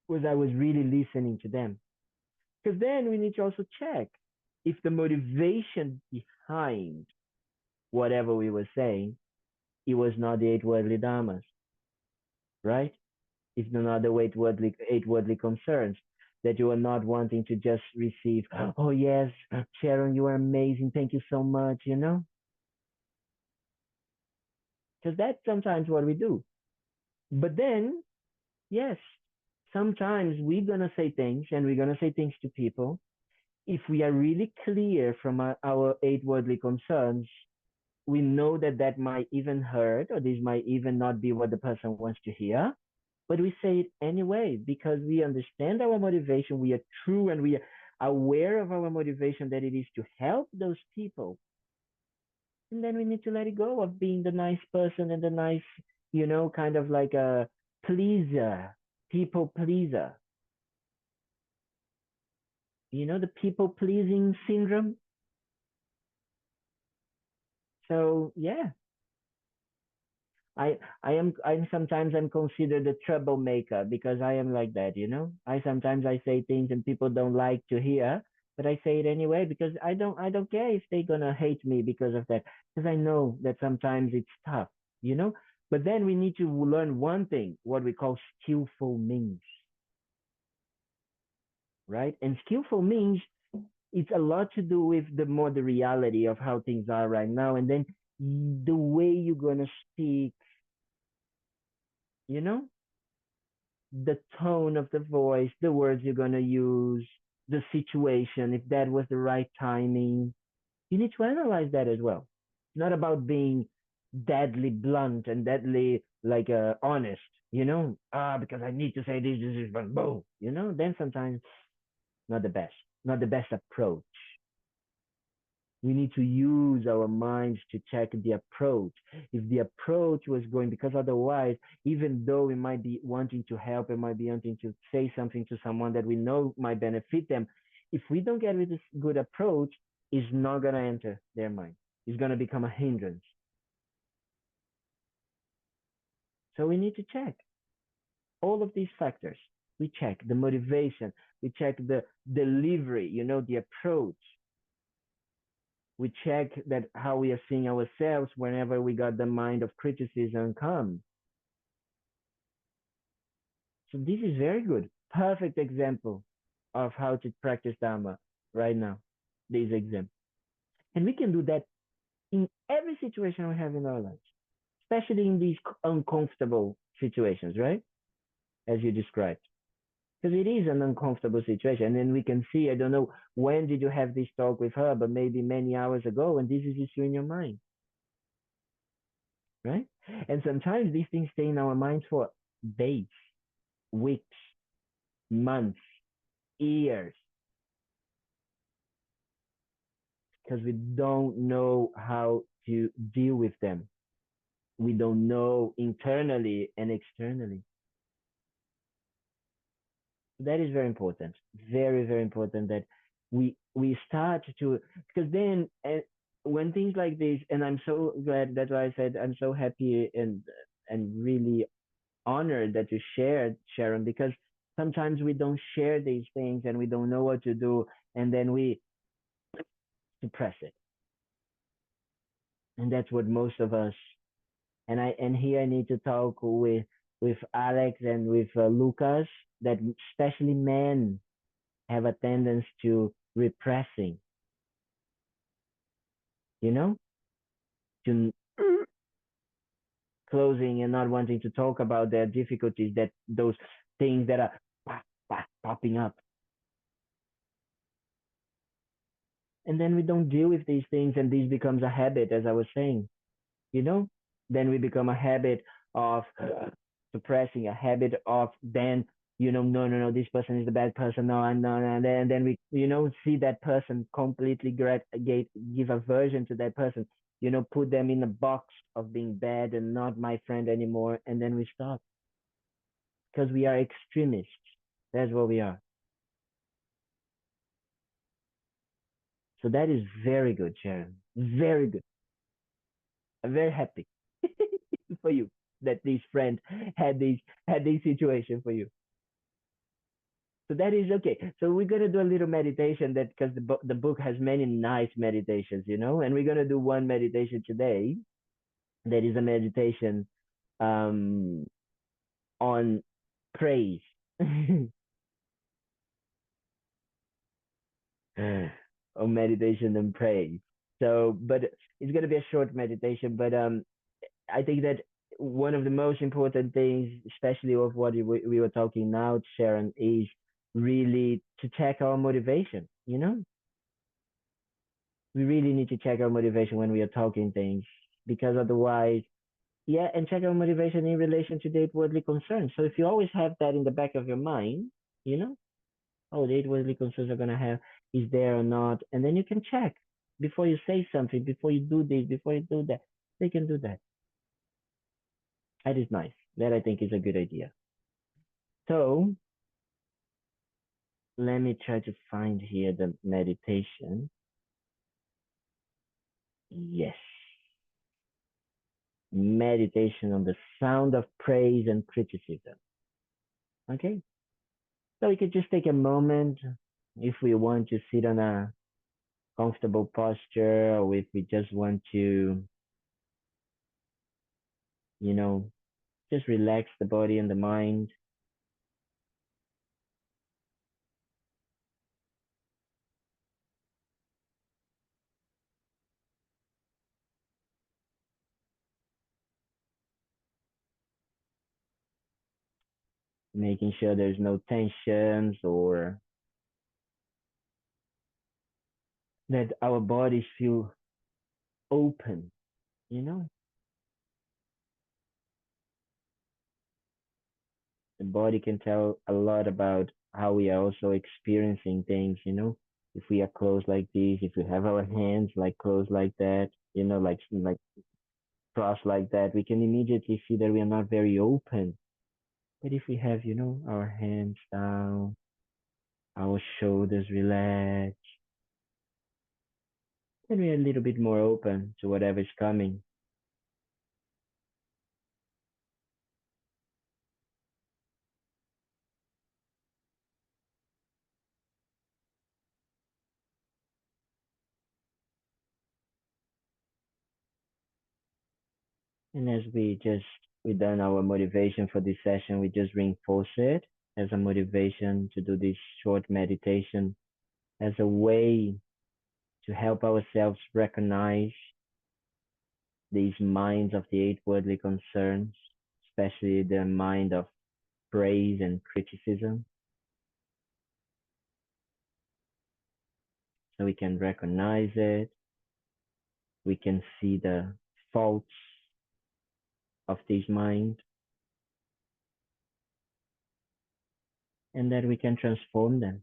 Was I was really listening to them? Because then we need to also check if the motivation behind whatever we were saying, it was not the eight worldly dharmas. right? If not the eight worldly concerns, that you are not wanting to just receive, oh yes, Sharon, you are amazing, thank you so much, because that's sometimes what we do. But then, yes, sometimes we're gonna say things and we're gonna say things to people. If we are really clear from our eight worldly concerns, we know that that might even hurt, or this might even not be what the person wants to hear, but we say it anyway because we understand our motivation. We are true and we are aware of our motivation, that it is to help those people. And then we need to let it go of being the nice person and the nice, kind of like a pleaser, people pleaser. The people pleasing syndrome. So yeah, I'm sometimes I'm considered a troublemaker because I am like that. I say things and people don't like to hear, but I say it anyway because I don't care if they're gonna hate me because of that, because I know that sometimes it's tough, you know. But then we need to learn one thing, what we call skillful means, right? And skillful means, it's a lot to do with the reality of how things are right now, and then the way you're gonna speak, you know the tone of the voice, the words you're going to use, the situation, if that was the right timing. You need to analyze that as well. It's not about being deadly blunt and deadly like honest, because I need to say this is boom, then sometimes not the best, not the best approach. We need to use our minds to check the approach. If the approach was going, because otherwise, even though we might be wanting to help and might be wanting to say something to someone that we know might benefit them, if we don't get with this good approach, it's not going to enter their mind. It's going to become a hindrance. So we need to check all of these factors. We check the motivation, we check the delivery, the approach, we check that how we are seeing ourselves whenever we got the mind of criticism come. So this is very good. Perfect example of how to practice Dharma right now. This example. And we can do that in every situation we have in our lives, especially in these uncomfortable situations, right? As you described. Because it is an uncomfortable situation. And then we can see, I don't know, when did you have this talk with her, but maybe many hours ago, and this is just in your mind. Right? And sometimes these things stay in our minds for days, weeks, months, years, because we don't know how to deal with them. We don't know internally and externally. That is very important. Very, very important that we start to, because then when things like this, and I'm so glad, that's why I said I'm so happy and really honored that you shared, Sharon, because sometimes we don't share these things and we don't know what to do, and then we suppress it. And that's what most of us, and here I need to talk with Alex and with Lucas, that especially men have a tendency to repressing, you know, to closing and not wanting to talk about their difficulties, that those things that are popping up. And then we don't deal with these things, and this becomes a habit, as I was saying, you know then we become a habit of suppressing, a habit of then, no, no, no, this person is the bad person, no, and no, and then we, see that person completely give aversion to that person, put them in a box of being bad and not my friend anymore, and then we stop because we are extremists. That's what we are. So that is very good, Sharon. Very good. I'm very happy for you that this friend had this situation for you. So that is okay. So we're gonna do a little meditation, that because the book has many nice meditations, and we're gonna do one meditation today. That is a meditation. Um, on praise. On meditation and praise. So, but it's gonna be a short meditation. But I think that one of the most important things, especially of what we were talking now, Sharon, is really to check our motivation. You know, we really need to check our motivation when we are talking things, because otherwise, yeah, and check our motivation in relation to the eight worldly concerns. So if you always have that in the back of your mind, you know, oh, the eight worldly concerns are gonna have is there or not, and then you can check before you say something, before you do this, before you do that. They can do that. That is nice. That I think is a good idea. So let me try to find here the meditation. Yes, meditation on the sound of praise and criticism. Okay, so we could just take a moment if we want to sit on a comfortable posture, or if we just want to, you know, just relax the body and the mind, making sure there's no tensions, or that our bodies feel open, you know. The body can tell a lot about how we are also experiencing things, you know. If we are closed like this, if we have our hands like closed like that, you know, like crossed like that, we can immediately see that we are not very open. But if we have, you know, our hands down, our shoulders relaxed, then we are a little bit more open to whatever is coming. And as we done our motivation for this session, we just reinforce it as a motivation to do this short meditation as a way to help ourselves recognize these minds of the eight worldly concerns, especially the mind of praise and criticism, so we can recognize it, we can see the faults of this mind, and that we can transform them,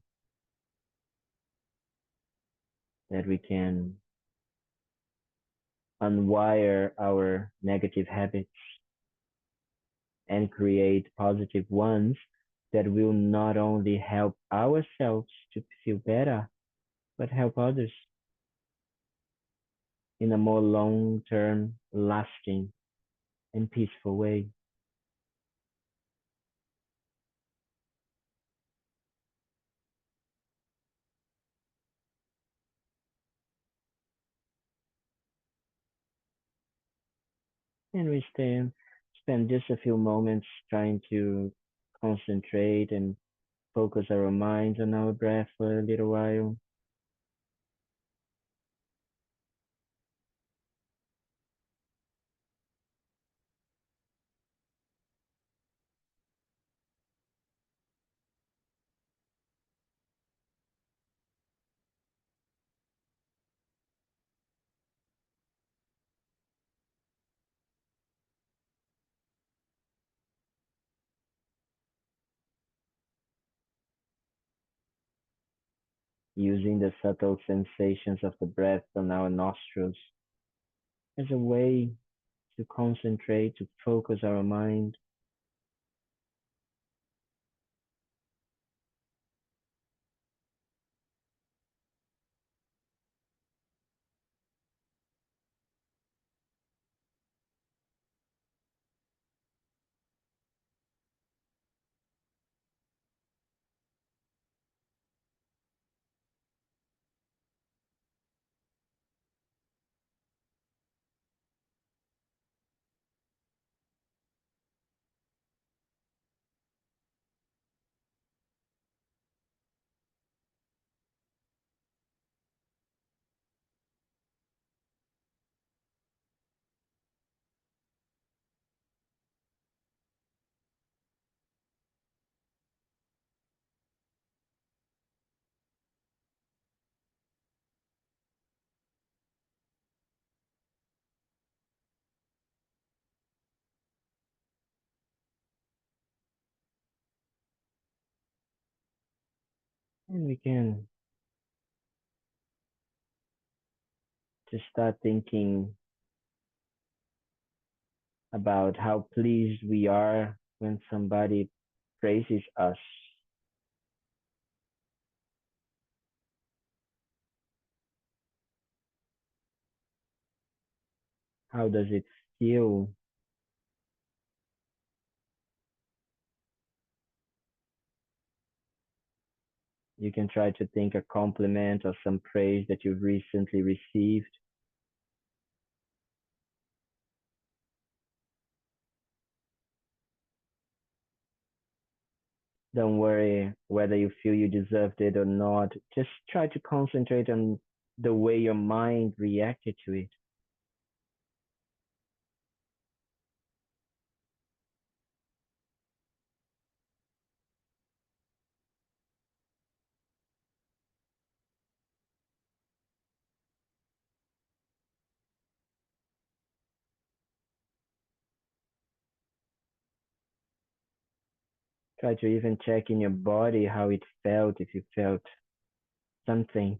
that we can unwire our negative habits and create positive ones that will not only help ourselves to feel better, but help others in a more long term, lasting, and peaceful way. And we spend just a few moments trying to concentrate and focus our minds on our breath for a little while. Using the subtle sensations of the breath on our nostrils as a way to concentrate, to focus our mind. And we can just start thinking about how pleased we are when somebody praises us. How does it feel? You can try to think a compliment or some praise that you've recently received. Don't worry whether you feel you deserved it or not. Just try to concentrate on the way your mind reacted to it. Try to even check in your body how it felt, if you felt something.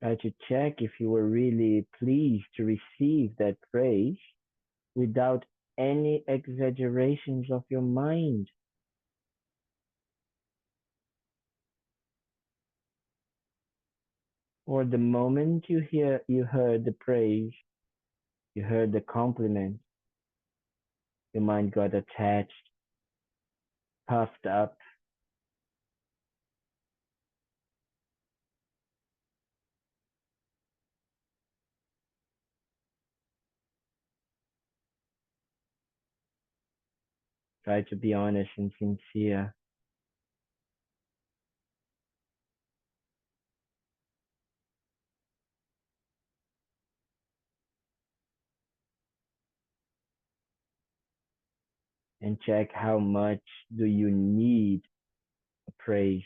Try to check if you were really pleased to receive that praise without any exaggerations of your mind. Or the moment you heard the praise, you heard the compliment, your mind got attached, puffed up. Try to be honest and sincere. And check how much do you need praise.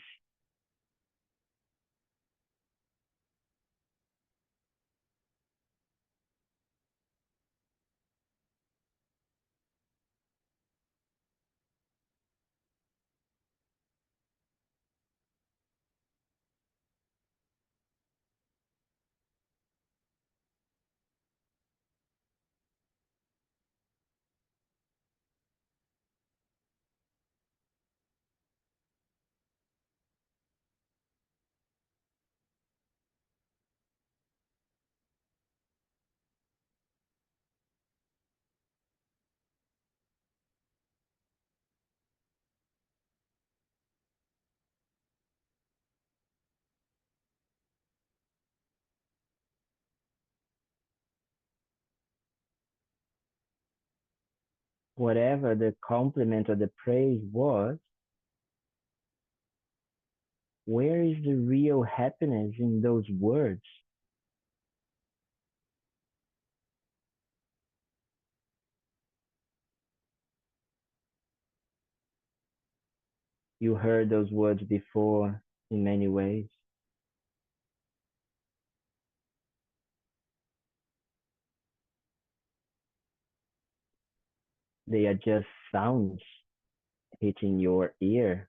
Whatever the compliment or the praise was, where is the real happiness in those words? You heard those words before in many ways. They are just sounds hitting your ear.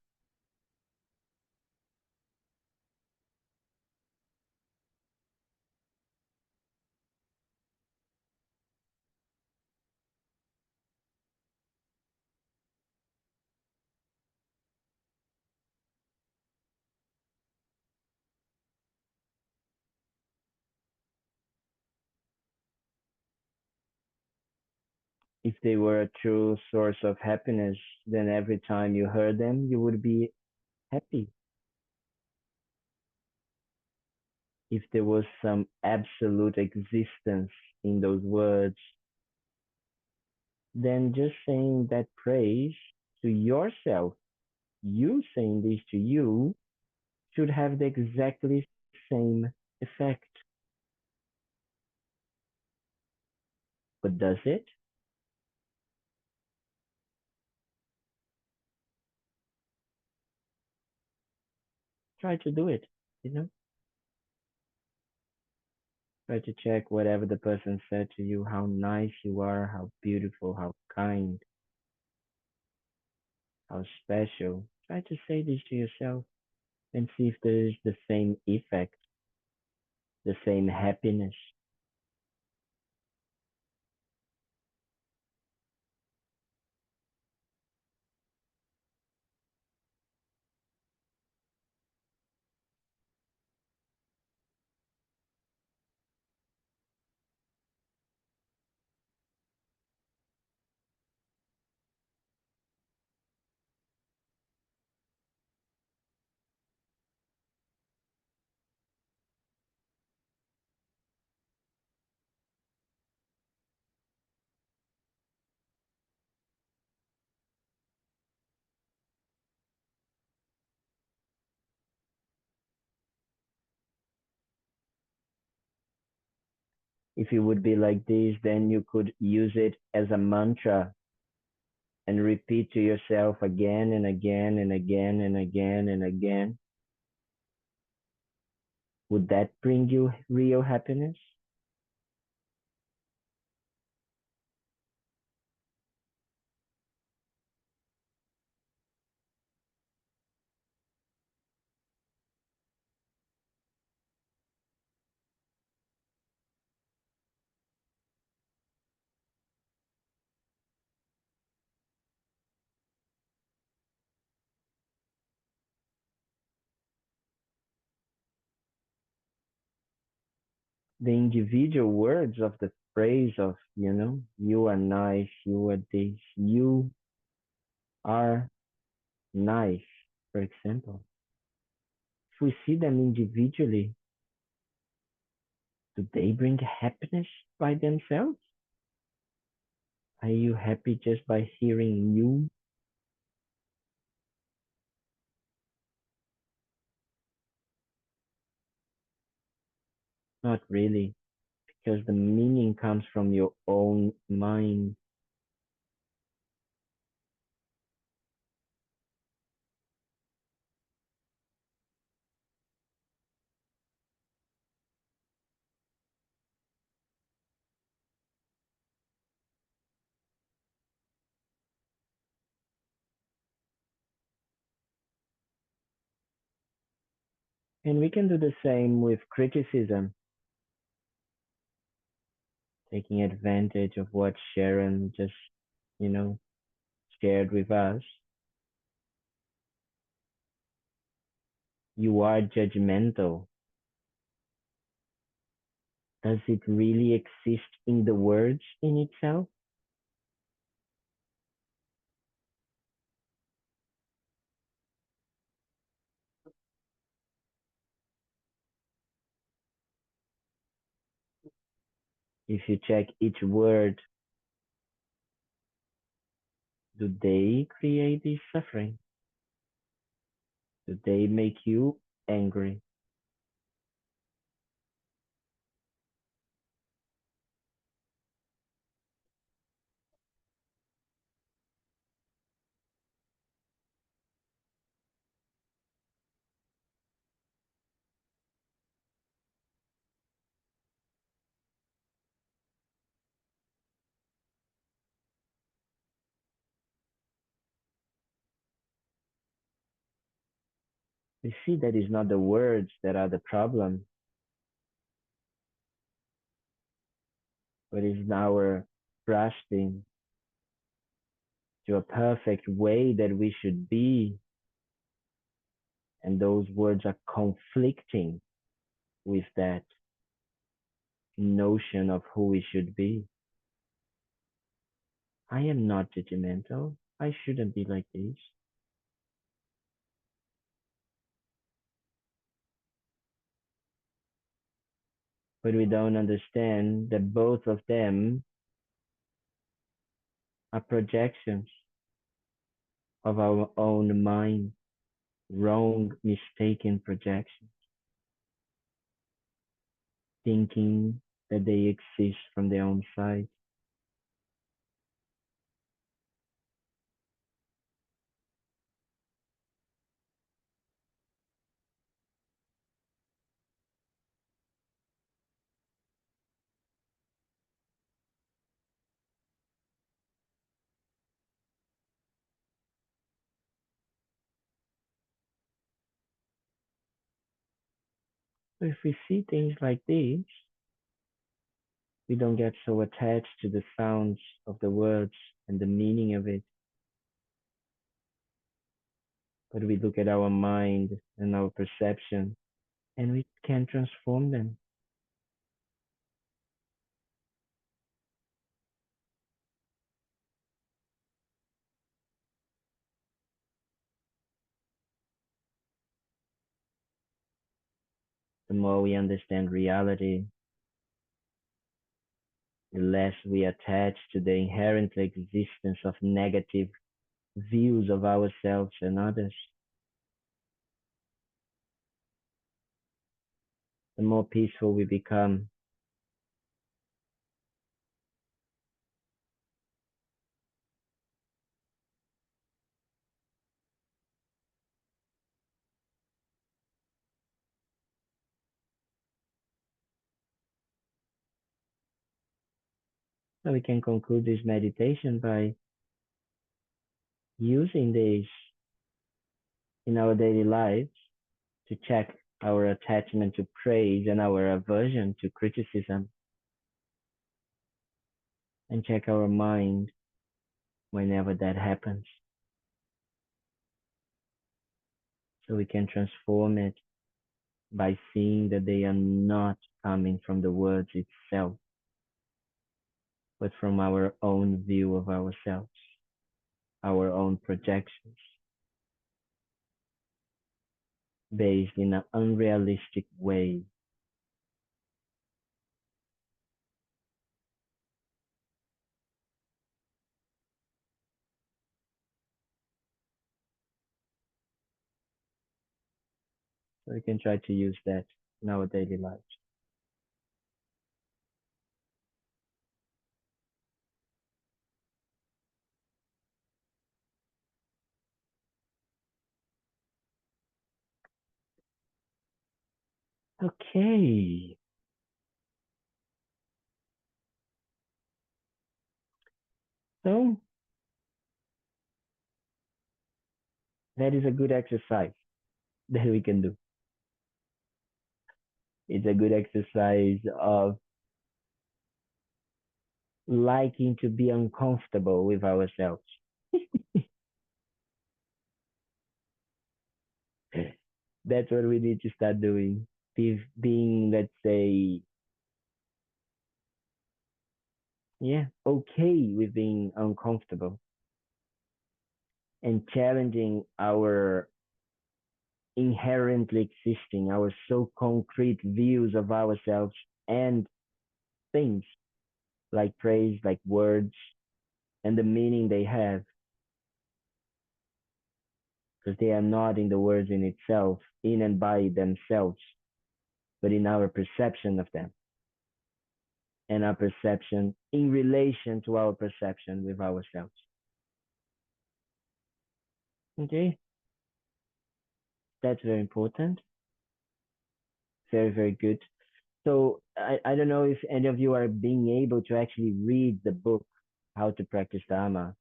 If they were a true source of happiness, then every time you heard them, you would be happy. If there was some absolute existence in those words, then just saying that praise to yourself, you saying this to you, should have the exactly same effect. But does it? Try to do it, you know? Try to check whatever the person said to you, how nice you are, how beautiful, how kind, how special. Try to say this to yourself and see if there is the same effect, the same happiness. If you would be like this, then you could use it as a mantra and repeat to yourself again and again and again and again and again. Would that bring you real happiness? The individual words of the phrase of, you are nice, you are this, you are nice, for example. If we see them individually, do they bring happiness by themselves? Are you happy just by hearing you? Not really, because the meaning comes from your own mind. And we can do the same with criticism, taking advantage of what Sharon just, you know, shared with us. You are judgmental. Does it really exist in the words in itself? If you check each word, do they create this suffering? Do they make you angry? You see that it's not the words that are the problem, but it's our grasping to a perfect way that we should be, and those words are conflicting with that notion of who we should be. I am not judgmental. I shouldn't be like this. But we don't understand that both of them are projections of our own mind. wrong, mistaken projections, thinking that they exist from their own side. So if we see things like this, we don't get so attached to the sounds of the words and the meaning of it, but we look at our mind and our perception and we can transform them. The more we understand reality, the less we attach to the inherent existence of negative views of ourselves and others. The more peaceful we become. So we can conclude this meditation by using this in our daily lives to check our attachment to praise and our aversion to criticism, and check our mind whenever that happens, so we can transform it by seeing that they are not coming from the words itself, but from our own view of ourselves, our own projections, based in an unrealistic way. So we can try to use that in our daily lives. Okay. So that is a good exercise that we can do. It's a good exercise of liking to be uncomfortable with ourselves. That's what we need to start doing. Being, let's say, yeah, okay with being uncomfortable and challenging our inherently existing, our so concrete views of ourselves and things, like praise, like words, and the meaning they have, because they are not in the words in itself, in and by themselves, but in our perception of them, and our perception in relation to our perception with ourselves. Okay, that's very important. Very, very good. So I don't know if any of you are being able to actually read the book, How to Practice Dharma,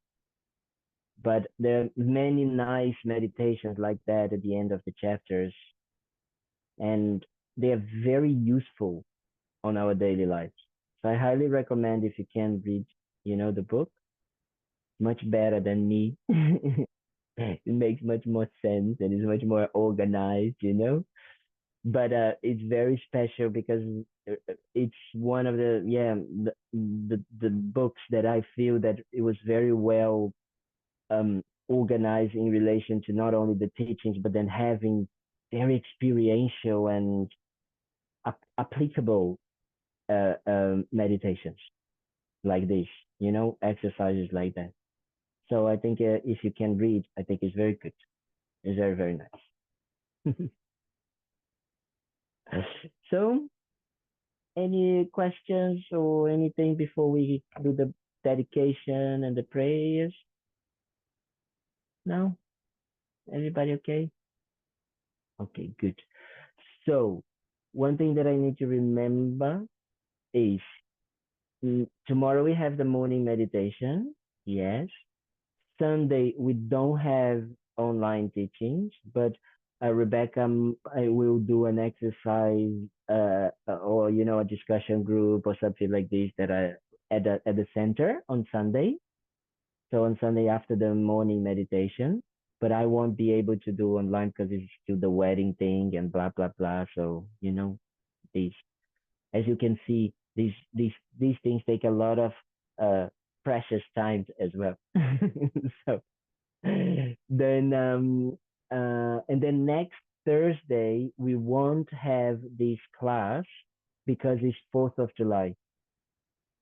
but there are many nice meditations like that at the end of the chapters, and they are very useful on our daily lives. So I highly recommend, if you can read, the book, much better than me. It makes much more sense and is much more organized. But it's very special because it's one of the books that I feel that it was very well organized in relation to not only the teachings, but then having very experiential and applicable meditations like this, exercises like that. So I think if you can read, I think it's very good. It's very, very nice. So, any questions or anything before we do the dedication and the prayers? No? Everybody okay? Okay, good. So, one thing that I need to remember is tomorrow we have the morning meditation. Yes. Sunday we don't have online teachings, but Rebecca, I will do an exercise or a discussion group or something like this that I at the center on Sunday. So on Sunday after the morning meditation, but I won't be able to do online because it's still the wedding thing and blah blah blah. So these, as you can see, these things take a lot of uh, precious time as well. So then and then next Thursday we won't have this class because it's 4th of July,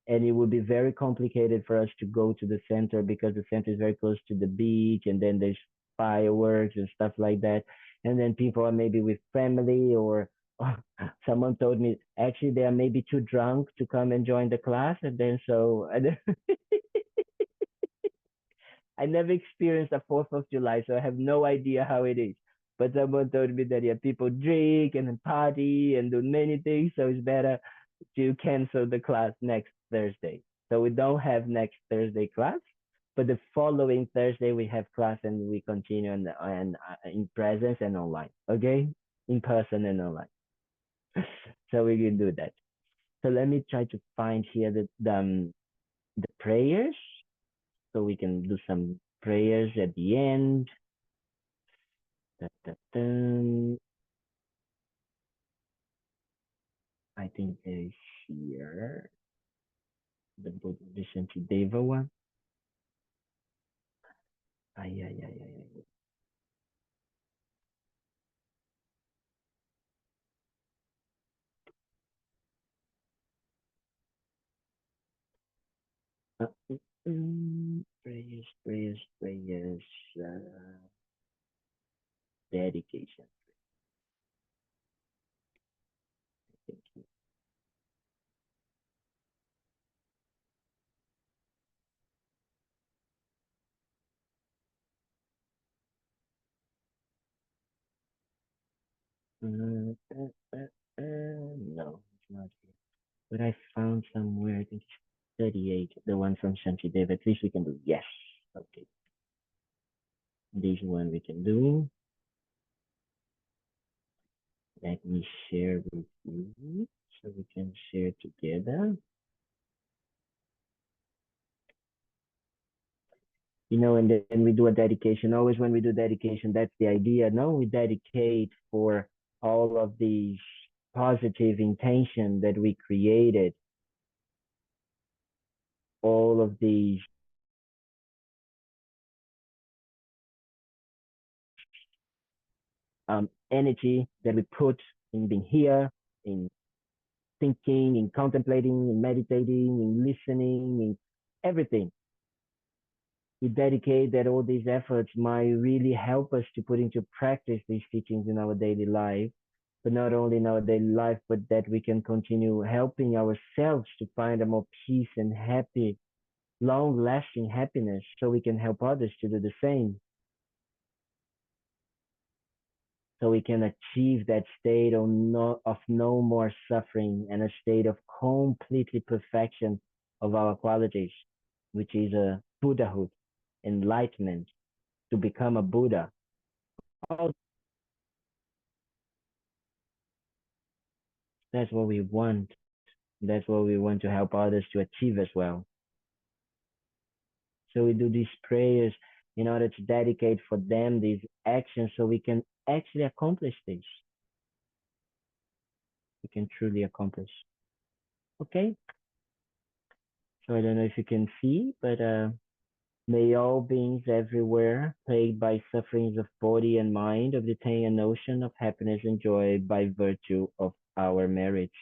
and it would be very complicated for us to go to the center because the center is very close to the beach, and then there's fireworks and stuff like that, and then people are maybe with family or someone told me actually they are maybe too drunk to come and join the class, and then so I never experienced a 4th of July, so I have no idea how it is. But someone told me that people drink and party and do many things, so it's better to cancel the class next Thursday. So we don't have next Thursday class, but the following Thursday we have class and we continue in presence and online. Okay, in person and online. So we can do that. So let me try to find here the prayers so we can do some prayers at the end. Da, da, da. I think there is here the Shantideva one. Ay, ay, ay, ay, ay. Prayers, prayers, prayers, dedication. Thank you. No, it's not here. But I found somewhere, I think it's 38, the one from Shantideva. At least we can do. Yes. Okay. This one we can do. Let me share with you so we can share together. And then we do a dedication. Always when we do dedication, that's the idea. No, we dedicate for all of these positive intention that we created, all of these energy that we put in being here, in thinking, in contemplating, in meditating, in listening, in everything. We dedicate that all these efforts might really help us to put into practice these teachings in our daily life, but not only in our daily life, but that we can continue helping ourselves to find a more peace and happy, long lasting happiness so we can help others to do the same. So we can achieve that state of no more suffering and a state of completely perfection of our qualities, which is a Buddhahood, enlightenment, to become a Buddha. All that's what we want. That's what we want to help others to achieve as well. So we do these prayers in order to dedicate for them these actions so we can actually accomplish this. We can truly accomplish. Okay? So I don't know if you can see, but may all beings everywhere, plagued by sufferings of body and mind, obtain a notion of happiness and joy by virtue of our merits.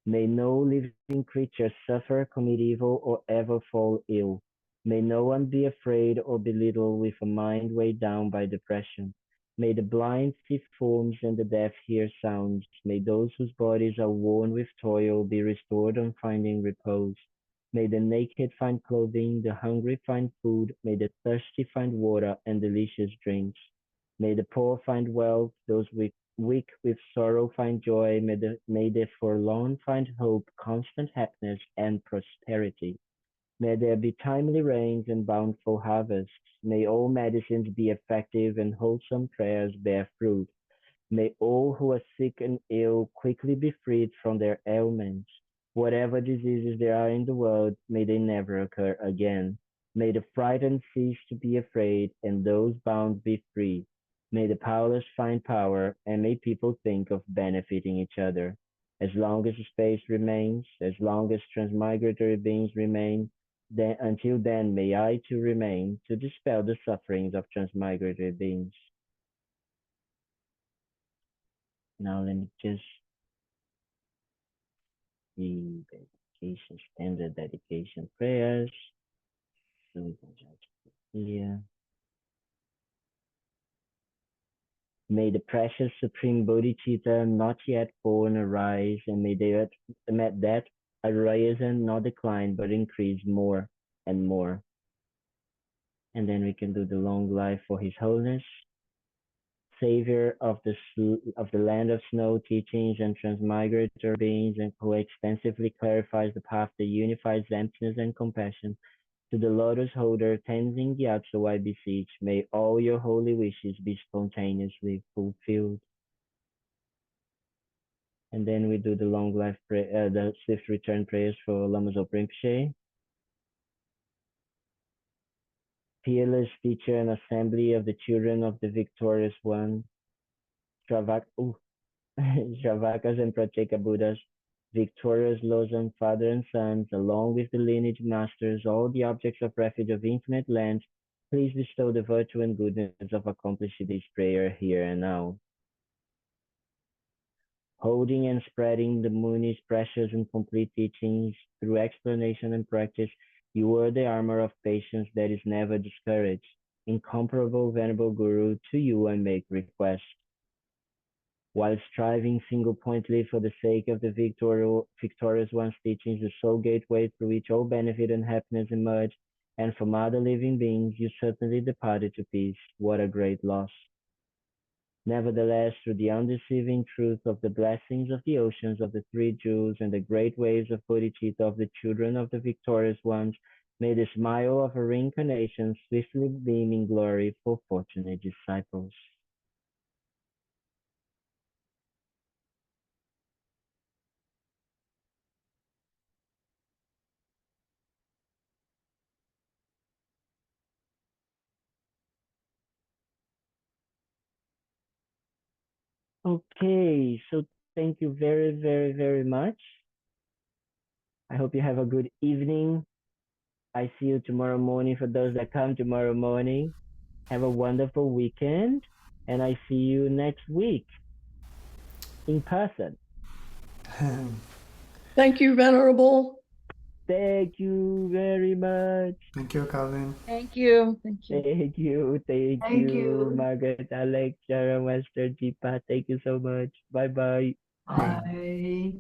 May no living creature suffer, commit evil, or ever fall ill. May no one be afraid or belittled with a mind weighed down by depression. May the blind see forms and the deaf hear sounds. May those whose bodies are worn with toil be restored on finding repose. May the naked find clothing, the hungry find food. May the thirsty find water and delicious drinks. May the poor find wealth, those weak with sorrow find joy. May the forlorn find hope, constant happiness, and prosperity. May there be timely rains and bountiful harvests. May all medicines be effective and wholesome prayers bear fruit. May all who are sick and ill quickly be freed from their ailments. Whatever diseases there are in the world, may they never occur again. May the frightened cease to be afraid and those bound be free. May the powerless find power and may people think of benefiting each other. As long as space remains, as long as transmigratory beings remain, then until then may I too remain to dispel the sufferings of transmigratory beings. Now let me just see dedication, standard dedication prayers. So we can just here. May the precious supreme Bodhicitta not yet born arise, and may that arisen not decline, but increase more and more. And then we can do the long life for His Holiness, Savior of the land of snow, teachings and transmigratory beings, and who extensively clarifies the path that unifies emptiness and compassion. To the lotus holder, Tenzin Gyatso, I beseech, may all your holy wishes be spontaneously fulfilled. And then we do the long life prayer, the swift return prayers for Lama Zopa Rinpoche, peerless teacher and assembly of the children of the victorious one, Travak, Shravakas and Pratyeka Buddhas, victorious Losam, father and sons, along with the lineage masters, all the objects of refuge of infinite lands, please bestow the virtue and goodness of accomplishing this prayer here and now. Holding and spreading the Muni's precious and complete teachings through explanation and practice, you are the armor of patience that is never discouraged. Incomparable Venerable Guru, to you I make request. While striving single-pointedly for the sake of the victorious one's teachings, the sole gateway through which all benefit and happiness emerge, and from other living beings, you certainly departed to peace. What a great loss. Nevertheless, through the undeceiving truth of the blessings of the oceans of the three jewels and the great waves of bodhicitta of the children of the victorious ones, may the smile of a reincarnation swiftly beam in glory for fortunate disciples. Okay, so thank you very, very, very much. I hope you have a good evening. I see you tomorrow morning for those that come tomorrow morning. Have a wonderful weekend, and I see you next week in person. Thank you, Venerable. Thank you very much. Thank you, Calvin. Thank you. Thank you. Thank you, Margaret, Alex, Sarah, Master, Jipa. Thank you so much. Bye-bye. Bye.